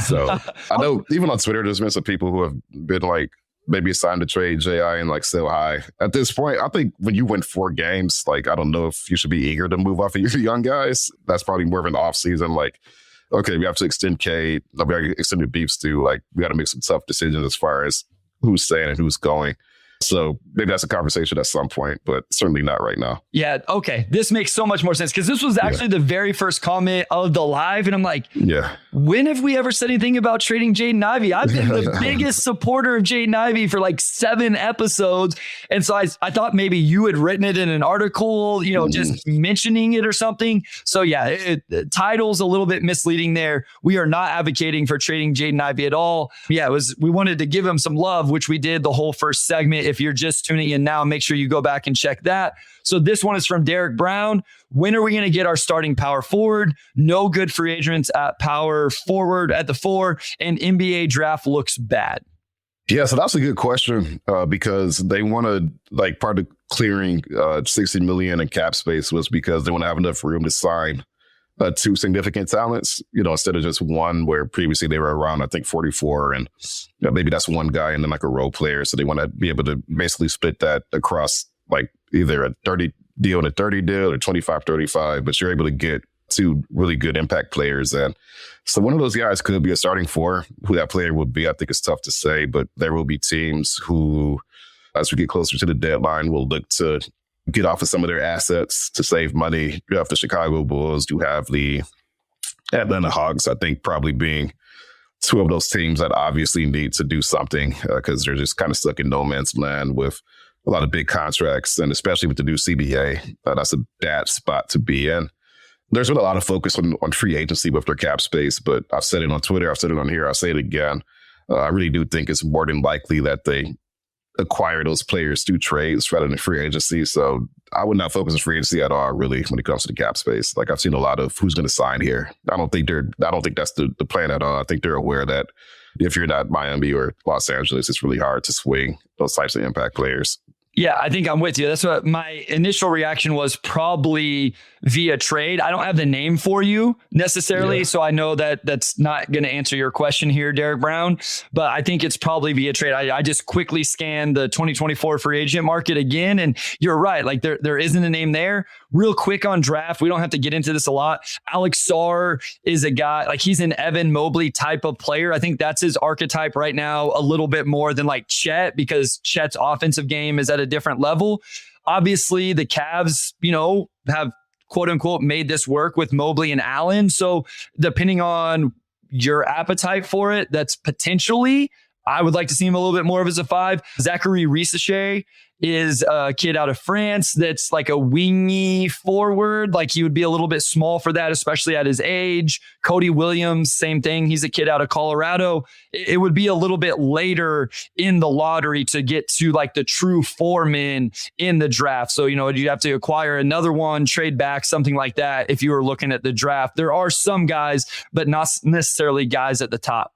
So I know even on Twitter, there's been some people who have been like, maybe assigned to trade JI and like sell high. At this point, I think when you win 4 games, like, I don't know if you should be eager to move off of your young guys. That's probably more of an off season. Like, okay, we have to extend Cade. We got to extend the Beefs too. Like, we got to make some tough decisions as far as who's staying and who's going. So maybe that's a conversation at some point, but certainly not right now. Yeah. Okay. This makes so much more sense because this was actually the very first comment of the live. And I'm like, when have we ever said anything about trading Jaden Ivey? I've been the biggest supporter of Jaden Ivey for like 7 episodes. And so I thought maybe you had written it in an article, just mentioning it or something. So yeah, title's a little bit misleading there. We are not advocating for trading Jaden Ivey at all. Yeah, we wanted to give him some love, which we did the whole first segment. If you're just tuning in now, make sure you go back and check that. So this one is from Derek Brown. When are we going to get our starting power forward? No good free agents at power forward at the 4, and NBA draft looks bad. Yeah, so that's a good question because they want to, like, part of clearing $60 million in cap space was because they want to have enough room to sign 2 significant talents, instead of just one, where previously they were around, I think, 44. And maybe that's one guy and then like a role player. So they want to be able to basically split that across like either a 30 deal and a 30 deal or 25-35. But you're able to get 2 really good impact players. And so one of those guys could be a starting 4. Who that player would be, I think it's tough to say. But there will be teams who, as we get closer to the deadline, will look to get off of some of their assets to save money. You have the Chicago Bulls, you have the Atlanta Hawks, I think probably being 2 of those teams that obviously need to do something because they're just kind of stuck in no man's land with a lot of big contracts, and especially with the new CBA, that's a bad spot to be in. There's been a lot of focus on free agency with their cap space, but I've said it on Twitter, I've said it on here, I'll say it again. I really do think it's more than likely that they acquire those players through trades rather than free agency. So I would not focus on free agency at all, really, when it comes to the cap space. Like, I've seen a lot of who's going to sign here. I don't think that's the plan at all. I think they're aware that if you're not Miami or Los Angeles, it's really hard to swing those types of impact players. Yeah, I think I'm with you. That's what my initial reaction was, probably via trade. I don't have the name for you necessarily, so I know that that's not going to answer your question here, Derek Brown, but I think it's probably via trade. I just quickly scanned the 2024 free agent market again, and you're right. Like, there isn't a name there. Real quick on draft, we don't have to get into this a lot. Alex Sarr is a guy, like, he's an Evan Mobley type of player. I think that's his archetype right now, a little bit more than like Chet, because Chet's offensive game is at a different level. Obviously, the Cavs, have quote unquote made this work with Mobley and Allen. So depending on your appetite for it, that's potentially, I would like to see him a little bit more of as a 5. Zachary Risacher is a kid out of France that's like a wingy forward. Like he would be a little bit small for that, especially at his age. Cody Williams, same thing. He's a kid out of Colorado. It would be a little bit later in the lottery to get to like the true 4 men in the draft. So, you have to acquire another one, trade back, something like that. If you were looking at the draft, there are some guys, but not necessarily guys at the top.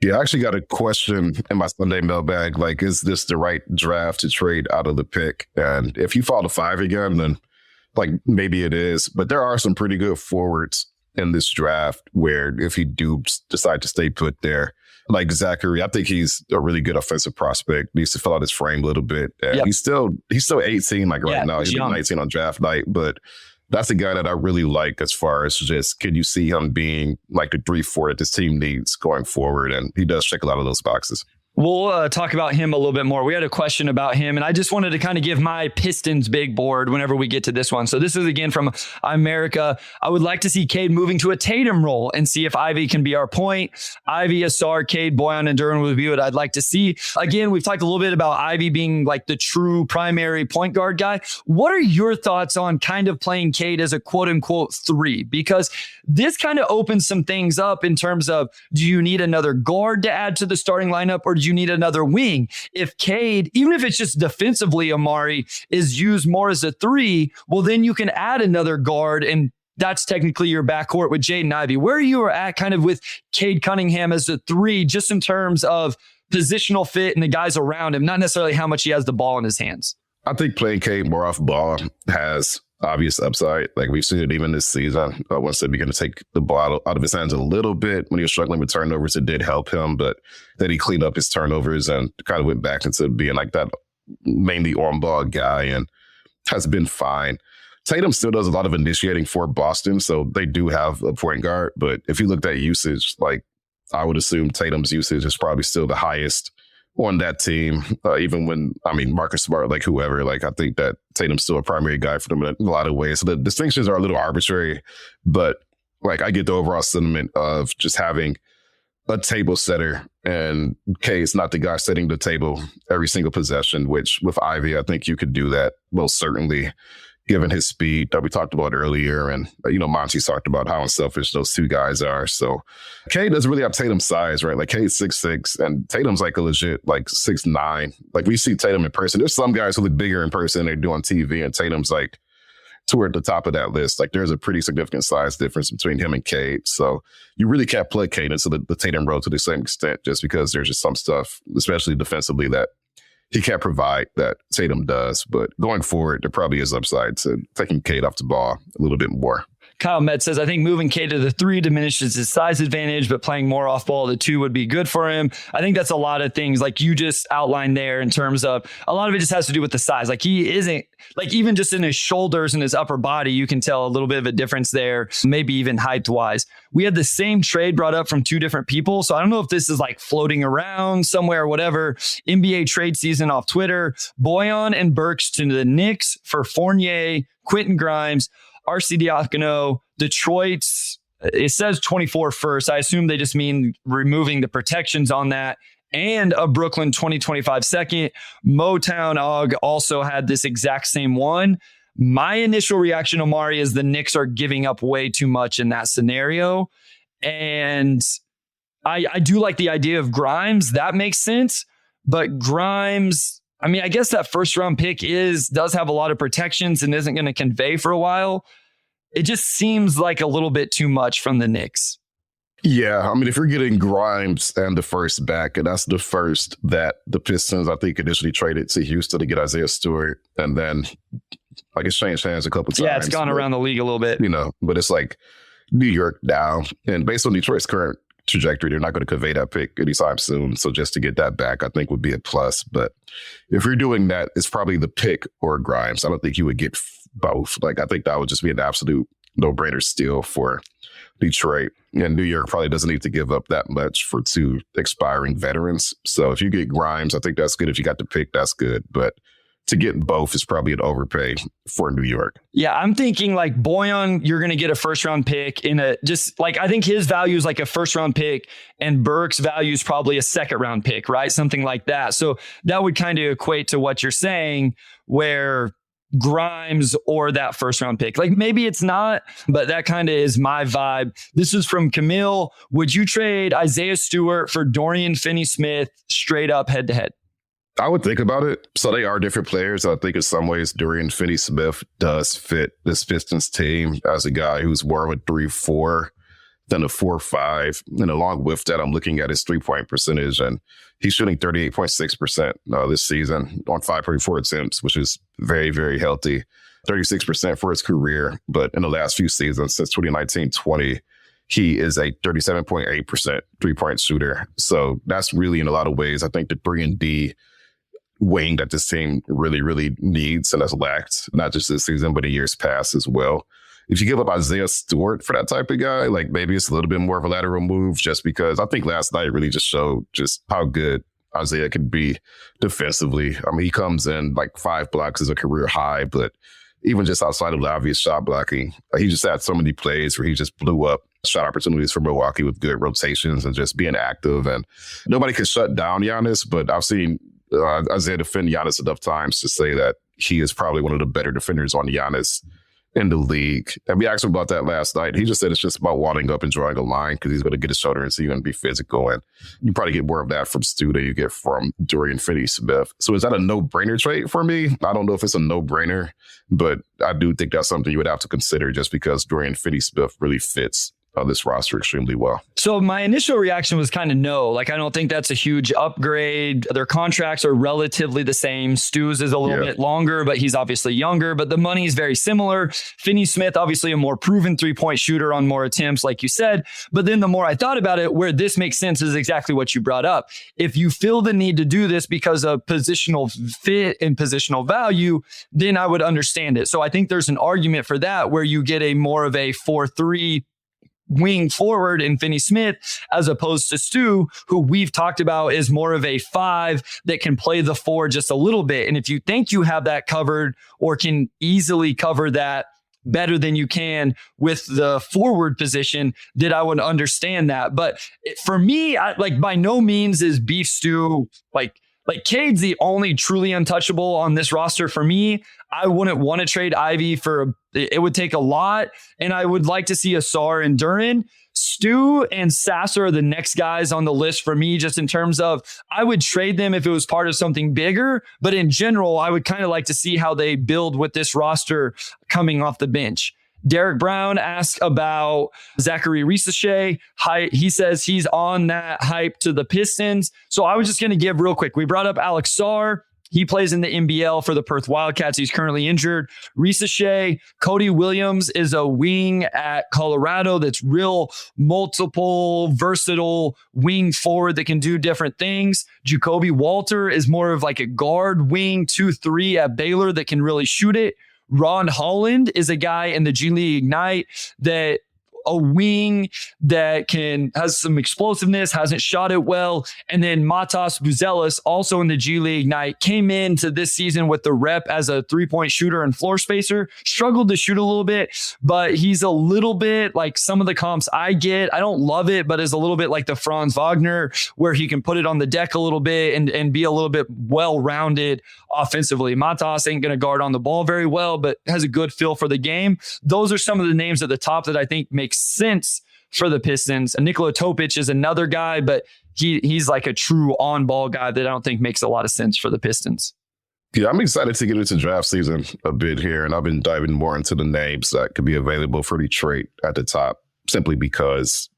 Yeah, I actually got a question in my Sunday mailbag. Like, is this the right draft to trade out of the pick? And if you fall to 5 again, then like maybe it is. But there are some pretty good forwards in this draft where if he do decide to stay put there, like Zachary, I think he's a really good offensive prospect. Needs to fill out his frame a little bit. And he's still 18 like right now. He's 19 on draft night, but that's a guy that I really like as far as just, can you see him being like the 3-4 that this team needs going forward? And he does check a lot of those boxes. We'll talk about him a little bit more. We had a question about him, and I just wanted to kind of give my Pistons big board whenever we get to this one. So this is again from America. I would like to see Cade moving to a Tatum role and see if Ivy can be our point. Ivy, Asar, Cade, Boyan, and Duran would be what I'd like to see. Again, we've talked a little bit about Ivy being like the true primary point guard guy. What are your thoughts on kind of playing Cade as a quote unquote 3? Because this kind of opens some things up in terms of, do you need another guard to add to the starting lineup, or do you need another wing? If Cade, even if it's just defensively, Omari is used more as a 3, well, then you can add another guard, and that's technically your backcourt with Jaden Ivey. Where you are at kind of with Cade Cunningham as a 3, just in terms of positional fit and the guys around him, not necessarily how much he has the ball in his hands. I think playing Cade more off ball has obvious upside. Like we've seen it even this season. Once they begin to take the ball out of his hands a little bit when he was struggling with turnovers, it did help him, but then he cleaned up his turnovers and kind of went back into being like that mainly on ball guy and has been fine. Tatum still does a lot of initiating for Boston, so they do have a point guard, but if you looked at usage, like I would assume Tatum's usage is probably still the highest on that team, even when, Marcus Smart, like whoever, like I think that Tatum's still a primary guy for them in a lot of ways. So the distinctions are a little arbitrary, but like I get the overall sentiment of just having a table setter, and Cade's not the guy setting the table every single possession, which with Ivy, I think you could do that most certainly, given his speed that we talked about earlier. And, Monty's talked about how unselfish those two guys are. So Cade doesn't really have Tatum's size, right? Like Cade's 6'6", and Tatum's like a legit like 6'9". Like we see Tatum in person. There's some guys who look bigger in person than they do on TV, and Tatum's like toward the top of that list. Like there's a pretty significant size difference between him and Cade. So you really can't plug Cade into the Tatum role to the same extent, just because there's just some stuff, especially defensively, that he can't provide that Tatum does. But going forward, there probably is upside to taking Cade off the ball a little bit more. Kyle Met says, I think moving Cade to the 3 diminishes his size advantage, but playing more off ball, the 2 would be good for him. I think that's a lot of things like you just outlined there in terms of a lot of it just has to do with the size. Like he isn't, like even just in his shoulders and his upper body, you can tell a little bit of a difference there, maybe even height wise. We had the same trade brought up from 2 different people. So I don't know if this is like floating around somewhere or whatever. NBA trade season off Twitter, Boyan and Burks to the Knicks for Fournier, Quentin Grimes, RC Diacono, Detroit's, it says 24 first. I assume they just mean removing the protections on that, and a Brooklyn 2025 second. Motown Og also had this exact same one. My initial reaction, Omari, is the Knicks are giving up way too much in that scenario. And I do like the idea of Grimes. That makes sense. But Grimes, I guess that first round pick does have a lot of protections and isn't going to convey for a while. It just seems like a little bit too much from the Knicks. Yeah, if you're getting Grimes and the first back, and that's the first that the Pistons, I think, initially traded to Houston to get Isaiah Stewart, and then it's changed hands a couple times. Yeah, it's gone around the league a little bit. But it's like New York now, and based on Detroit's current trajectory, they're not going to convey that pick anytime soon. So just to get that back, I think would be a plus. But if you're doing that, it's probably the pick or Grimes. I don't think you would get both. Like, I think that would just be an absolute no-brainer steal for Detroit. And New York probably doesn't need to give up that much for 2 expiring veterans. So if you get Grimes, I think that's good. If you got the pick, that's good. But to get both is probably an overpay for New York. Yeah, I'm thinking like Boyan, you're going to get a first round pick I think his value is like a first round pick and Burke's value is probably a second round pick, right? Something like that. So that would kind of equate to what you're saying where Grimes or that first round pick. Like maybe it's not, but that kind of is my vibe. This is from Camille. Would you trade Isaiah Stewart for Dorian Finney-Smith straight up head to head? I would think about it. So they are different players. I think in some ways, Dorian Finney-Smith does fit this Pistons team as a guy who's more of a 3-4 than a 4-5. And along with that, I'm looking at his 3-point percentage, and he's shooting 38.6% this season on 5.4 attempts, which is very, very healthy. 36% for his career. But in the last few seasons, since 2019-20, he is a 37.8% three-point shooter. So that's really, in a lot of ways, I think the 3-and-D wing that this team really, really needs and has lacked, not just this season, but in years past as well. If you give up Isaiah Stewart for that type of guy, like maybe it's a little bit more of a lateral move, just because I think last night really just showed just how good Isaiah can be defensively. I mean, he comes in like 5 blocks as a career high, but even just outside of the obvious shot blocking, he just had so many plays where he just blew up shot opportunities for Milwaukee with good rotations and just being active. And nobody can shut down Giannis, but I've seen Isaiah defend Giannis enough times to say that he is probably one of the better defenders on Giannis in the league. And we asked him about that last night. He just said it's just about wadding up and drawing a line because he's going to get his shoulder and so you're going to be physical. And you probably get more of that from Stu than you get from Dorian Finney-Smith. So is that a no-brainer trade for me? I don't know if it's a no-brainer, but I do think that's something you would have to consider just because Dorian Finney-Smith really fits this roster extremely well. So my initial reaction was kind of no. Like, I don't think that's a huge upgrade. Their contracts are relatively the same. Stu's is a little bit longer, but he's obviously younger, but the money is very similar. Finney-Smith, obviously a more proven 3-point shooter on more attempts, like you said. But then the more I thought about it, where this makes sense is exactly what you brought up. If you feel the need to do this because of positional fit and positional value, then I would understand it. So I think there's an argument for that where you get a more of a 4-3 wing forward in Finney-Smith, as opposed to Stu, who we've talked about is more of a 5 that can play the 4 just a little bit. And if you think you have that covered or can easily cover that better than you can with the forward position, that I would understand that. But for me, by no means is beef Stu like Cade's the only truly untouchable on this roster for me. I wouldn't want to trade Ivy it would take a lot. And I would like to see Asar and Duran. Stu and Sasser are the next guys on the list for me, just in terms of I would trade them if it was part of something bigger. But in general, I would kind of like to see how they build with this roster coming off the bench. Derek Brown asked about Zachary Risachet. He says he's on that hype to the Pistons. So I was just going to give real quick. We brought up Alex Sarr. He plays in the NBL for the Perth Wildcats. He's currently injured. Risachet, Cody Williams is a wing at Colorado that's real multiple, versatile wing forward that can do different things. Jacoby Walter is more of like a guard wing 2-3 at Baylor that can really shoot it. Ron Holland is a guy in the G League Ignite that a wing that has some explosiveness, hasn't shot it well. And then Matas Buzelis, also in the G League Ignite, came into this season with the rep as a 3-point shooter and floor spacer, struggled to shoot a little bit, but he's a little bit like some of the comps I get. I don't love it, but is a little bit like the Franz Wagner, where he can put it on the deck a little bit and be a little bit well-rounded offensively. Matas ain't going to guard on the ball very well, but has a good feel for the game. Those are some of the names at the top that I think make sense for the Pistons. And Nikola Topic is another guy, but he's like a true on-ball guy that I don't think makes a lot of sense for the Pistons. Yeah, I'm excited to get into draft season a bit here, and I've been diving more into the names that could be available for Detroit at the top, simply because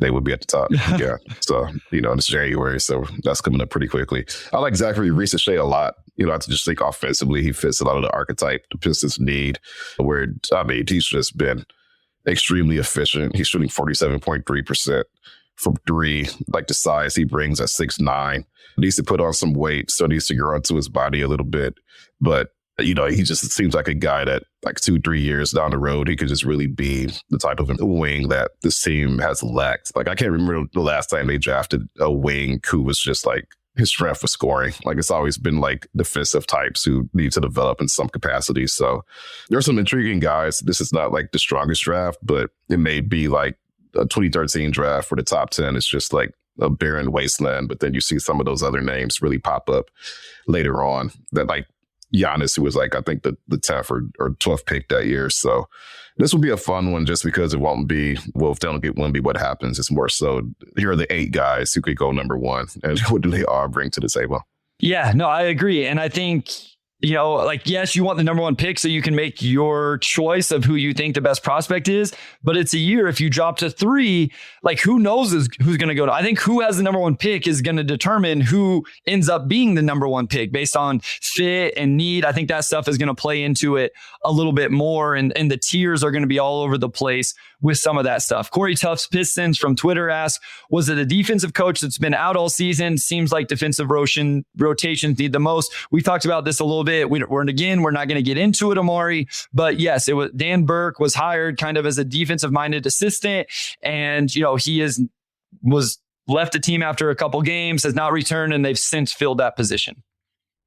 they would be at the top. Yeah. So, it's January, so that's coming up pretty quickly. I like Zachary Risachet a lot. I just think offensively, he fits a lot of the archetype the Pistons need, where, he's just been extremely efficient. He's shooting 47.3% from 3. Like the size he brings at 6'9". Needs to put on some weight, so needs to grow onto his body a little bit. But, he just seems like a guy that like 2-3 years down the road, he could just really be the type of wing that this team has lacked. Like, I can't remember the last time they drafted a wing who was just like his strength was scoring. Like, it's always been like defensive types who need to develop in some capacity. So there's some intriguing guys. This is not like the strongest draft, but it may be like a 2013 draft for the top 10. It's just like a barren wasteland. But then you see some of those other names really pop up later on, that like Giannis, who was like, I think the 10th or 12th pick that year. So this will be a fun one just because it won't be, well, if they don't get Wemby, what happens? It's more so, here are the 8 guys who could go number 1 and what do they all bring to the table? Yeah, no, I agree. And I think, like, yes, you want the number 1 pick so you can make your choice of who you think the best prospect is. But it's a year, if you drop to 3, like, who knows who's going to go to? I think who has the number 1 pick is going to determine who ends up being the number 1 pick based on fit and need. I think that stuff is going to play into it a little bit more. And the tiers are going to be all over the place with some of that stuff. Corey Tuff's Pistons from Twitter asks, was it a defensive coach that's been out all season? Seems like defensive rotations need the most. We talked about this a little bit. We're not going to get into it, Omari, but yes, it was Dan Burke was hired kind of as a defensive minded assistant. And, he was left the team after a couple games, has not returned, and they've since filled that position.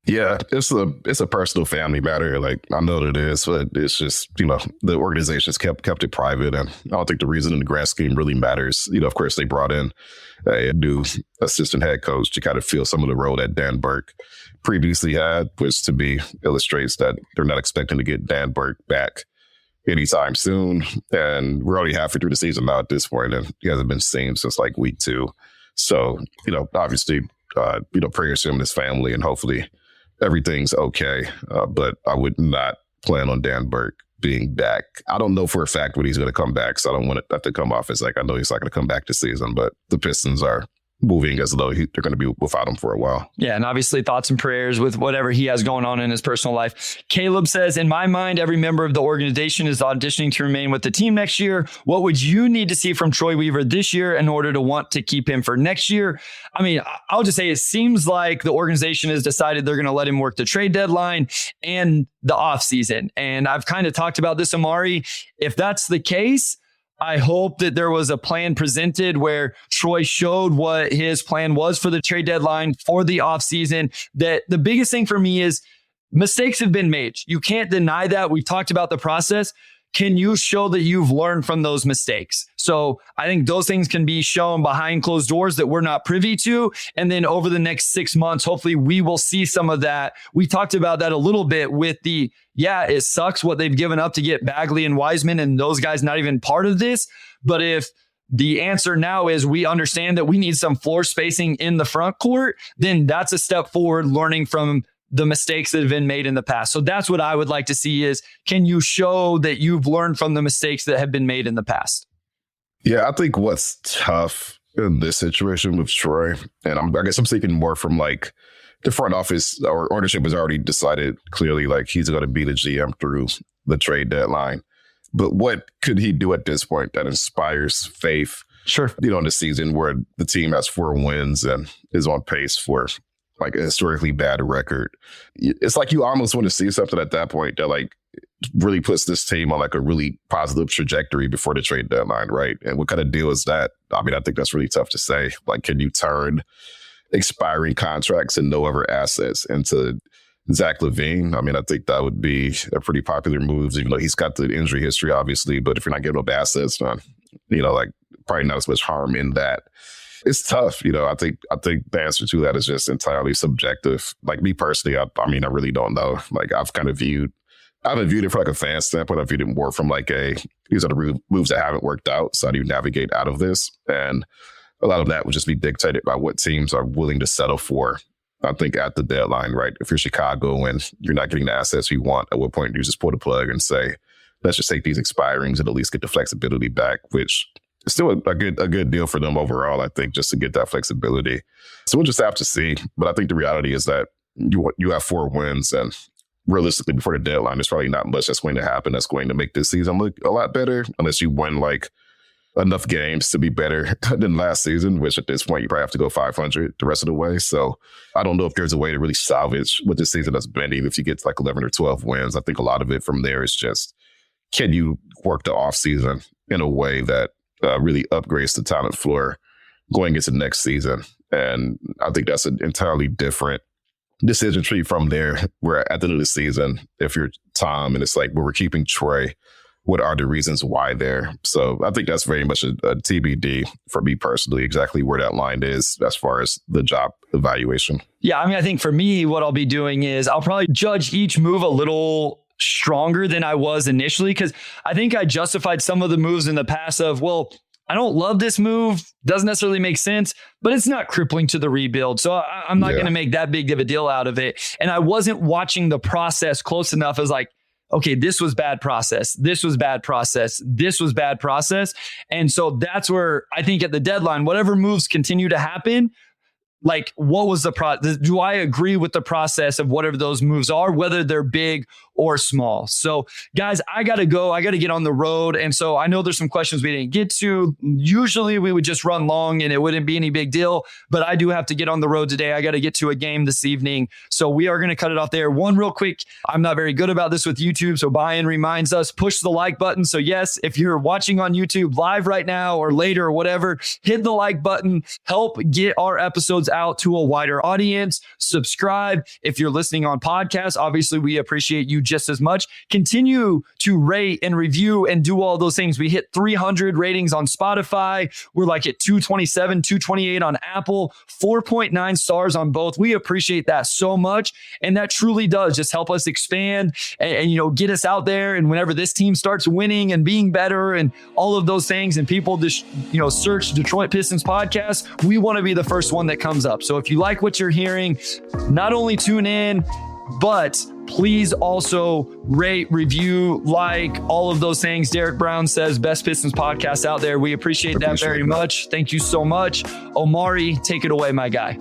Yeah, it's a personal family matter. Like, I know that it is, but it's just, the organization's kept it private. And I don't think the reason in the grand scheme really matters. Of course, they brought in a new assistant head coach to kind of fill some of the role that Dan Burke previously had, which to me illustrates that they're not expecting to get Dan Burke back anytime soon. And we're already halfway through the season now at this point, and he hasn't been seen since like week 2. So, obviously, prayers to him and his family, and hopefully everything's okay. But I would not plan on Dan Burke being back. I don't know for a fact when he's going to come back, so I don't want that to come off as like, I know he's not going to come back this season, but the Pistons are moving as though they're going to be without him for a while. Yeah, and obviously thoughts and prayers with whatever he has going on in his personal life. Caleb says, in my mind, every member of the organization is auditioning to remain with the team next year. What would you need to see from Troy Weaver this year in order to want to keep him for next year? I mean, I'll just say it seems like the organization has decided they're going to let him work the trade deadline and the offseason. And I've kind of talked about this, Omari. If that's the case, I hope that there was a plan presented where Troy showed what his plan was for the trade deadline, for the offseason. That the biggest thing for me is mistakes have been made. You can't deny that. We've talked about the process. Can you show that you've learned from those mistakes? So I think those things can be shown behind closed doors that we're not privy to. And then over the next 6 months, hopefully we will see some of that. We talked about that a little bit with it sucks what they've given up to get Bagley and Wiseman and those guys not even part of this. But if the answer now is we understand that we need some floor spacing in the front court, then that's a step forward, learning from the mistakes that have been made in the past. So that's what I would like to see is, can you show that you've learned from the mistakes that have been made in the past? Yeah, I think what's tough in this situation with Troy, and I guess I'm thinking more from like the front office or ownership has already decided clearly like he's going to be the GM through the trade deadline. But what could he do at this point that inspires faith? Sure. In the season where the team has 4 wins and is on pace for like a historically bad record. It's like you almost want to see something at that point that like really puts this team on like a really positive trajectory before the trade deadline, right? And what kind of deal is that? I mean, I think that's really tough to say. Like, can you turn expiring contracts and no other assets into Zach LaVine? I mean, I think that would be a pretty popular move, even though he's got the injury history, obviously. But if you're not getting up assets, like probably not as much harm in that. It's tough. I think the answer to that is just entirely subjective. Like me personally, I really don't know. Like I haven't viewed it from like a fan standpoint. I've viewed it more from like these are the moves that haven't worked out. So how do you navigate out of this? And a lot of that would just be dictated by what teams are willing to settle for. I think at the deadline, right? If you're Chicago and you're not getting the assets you want, at what point do you just pull the plug and say, let's just take these expirings and at least get the flexibility back, which is still a good deal for them overall, I think, just to get that flexibility. So we'll just have to see. But I think the reality is that you have 4 wins, and realistically, before the deadline, there's probably not much that's going to happen that's going to make this season look a lot better, unless you win like enough games to be better than last season, which at this point you probably have to go 500 the rest of the way. So I don't know if there's a way to really salvage what this season has been, even if you get like 11 or 12 wins. I think a lot of it from there is just, can you work the offseason in a way that really upgrades the talent floor going into next season? And I think that's an entirely different decision tree from there. Where at the end of the season, if you're Tom and it's like, well, we're keeping Troy, what are the reasons why there? So I think that's very much a TBD for me personally, exactly where that line is as far as the job evaluation. Yeah, I mean, I think for me, what I'll be doing is I'll probably judge each move a little stronger than I was initially, because I think I justified some of the moves in the past of, well, I don't love this move, doesn't necessarily make sense, but it's not crippling to the rebuild. So I'm not going to make that big of a deal out of it. And I wasn't watching the process close enough as like, okay, this was bad process. This was bad process. This was bad process. And so that's where I think at the deadline, whatever moves continue to happen, like what was the process? Do I agree with the process of whatever those moves are, whether they're big or small? So guys, I got to go. I got to get on the road. And so I know there's some questions we didn't get to. Usually we would just run long and it wouldn't be any big deal, but I do have to get on the road today. I got to get to a game this evening. So we are going to cut it off there. One real quick, I'm not very good about this with YouTube. So Brian reminds us, push the like button. So yes, if you're watching on YouTube live right now or later or whatever, hit the like button, help get our episodes out to a wider audience. Subscribe. If you're listening on podcasts, obviously we appreciate you just as much. Continue to rate and review and do all those things. We hit 300 ratings on Spotify. We're like at 227, 228 on Apple, 4.9 stars on both. We appreciate that so much. And that truly does just help us expand and get us out there. And whenever this team starts winning and being better and all of those things, and people just, search Detroit Pistons podcast, we want to be the first one that comes up. So if you like what you're hearing, not only tune in, but please also rate, review, like, all of those things. Derek Brown says best Pistons podcast out there. We appreciate that very much. Thank you so much. Omari, take it away, my guy.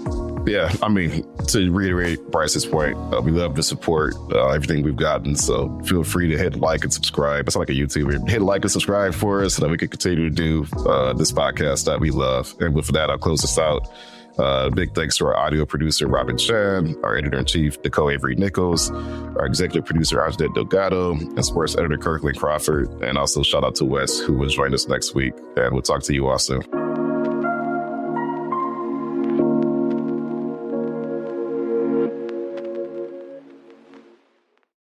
Yeah, I mean, to reiterate Bryce's point, we love to support everything we've gotten. So feel free to hit like and subscribe. It's like a YouTuber. Hit like and subscribe for us so that we can continue to do this podcast that we love. And with that, I'll close this out. Big thanks to our audio producer, Robin Chan, our editor-in-chief, Nicole Avery Nichols, our executive producer, Anjanette Delgado, and sports editor, Kirkland Crawford. And also shout out to Wes, who will join us next week. And we'll talk to you all soon.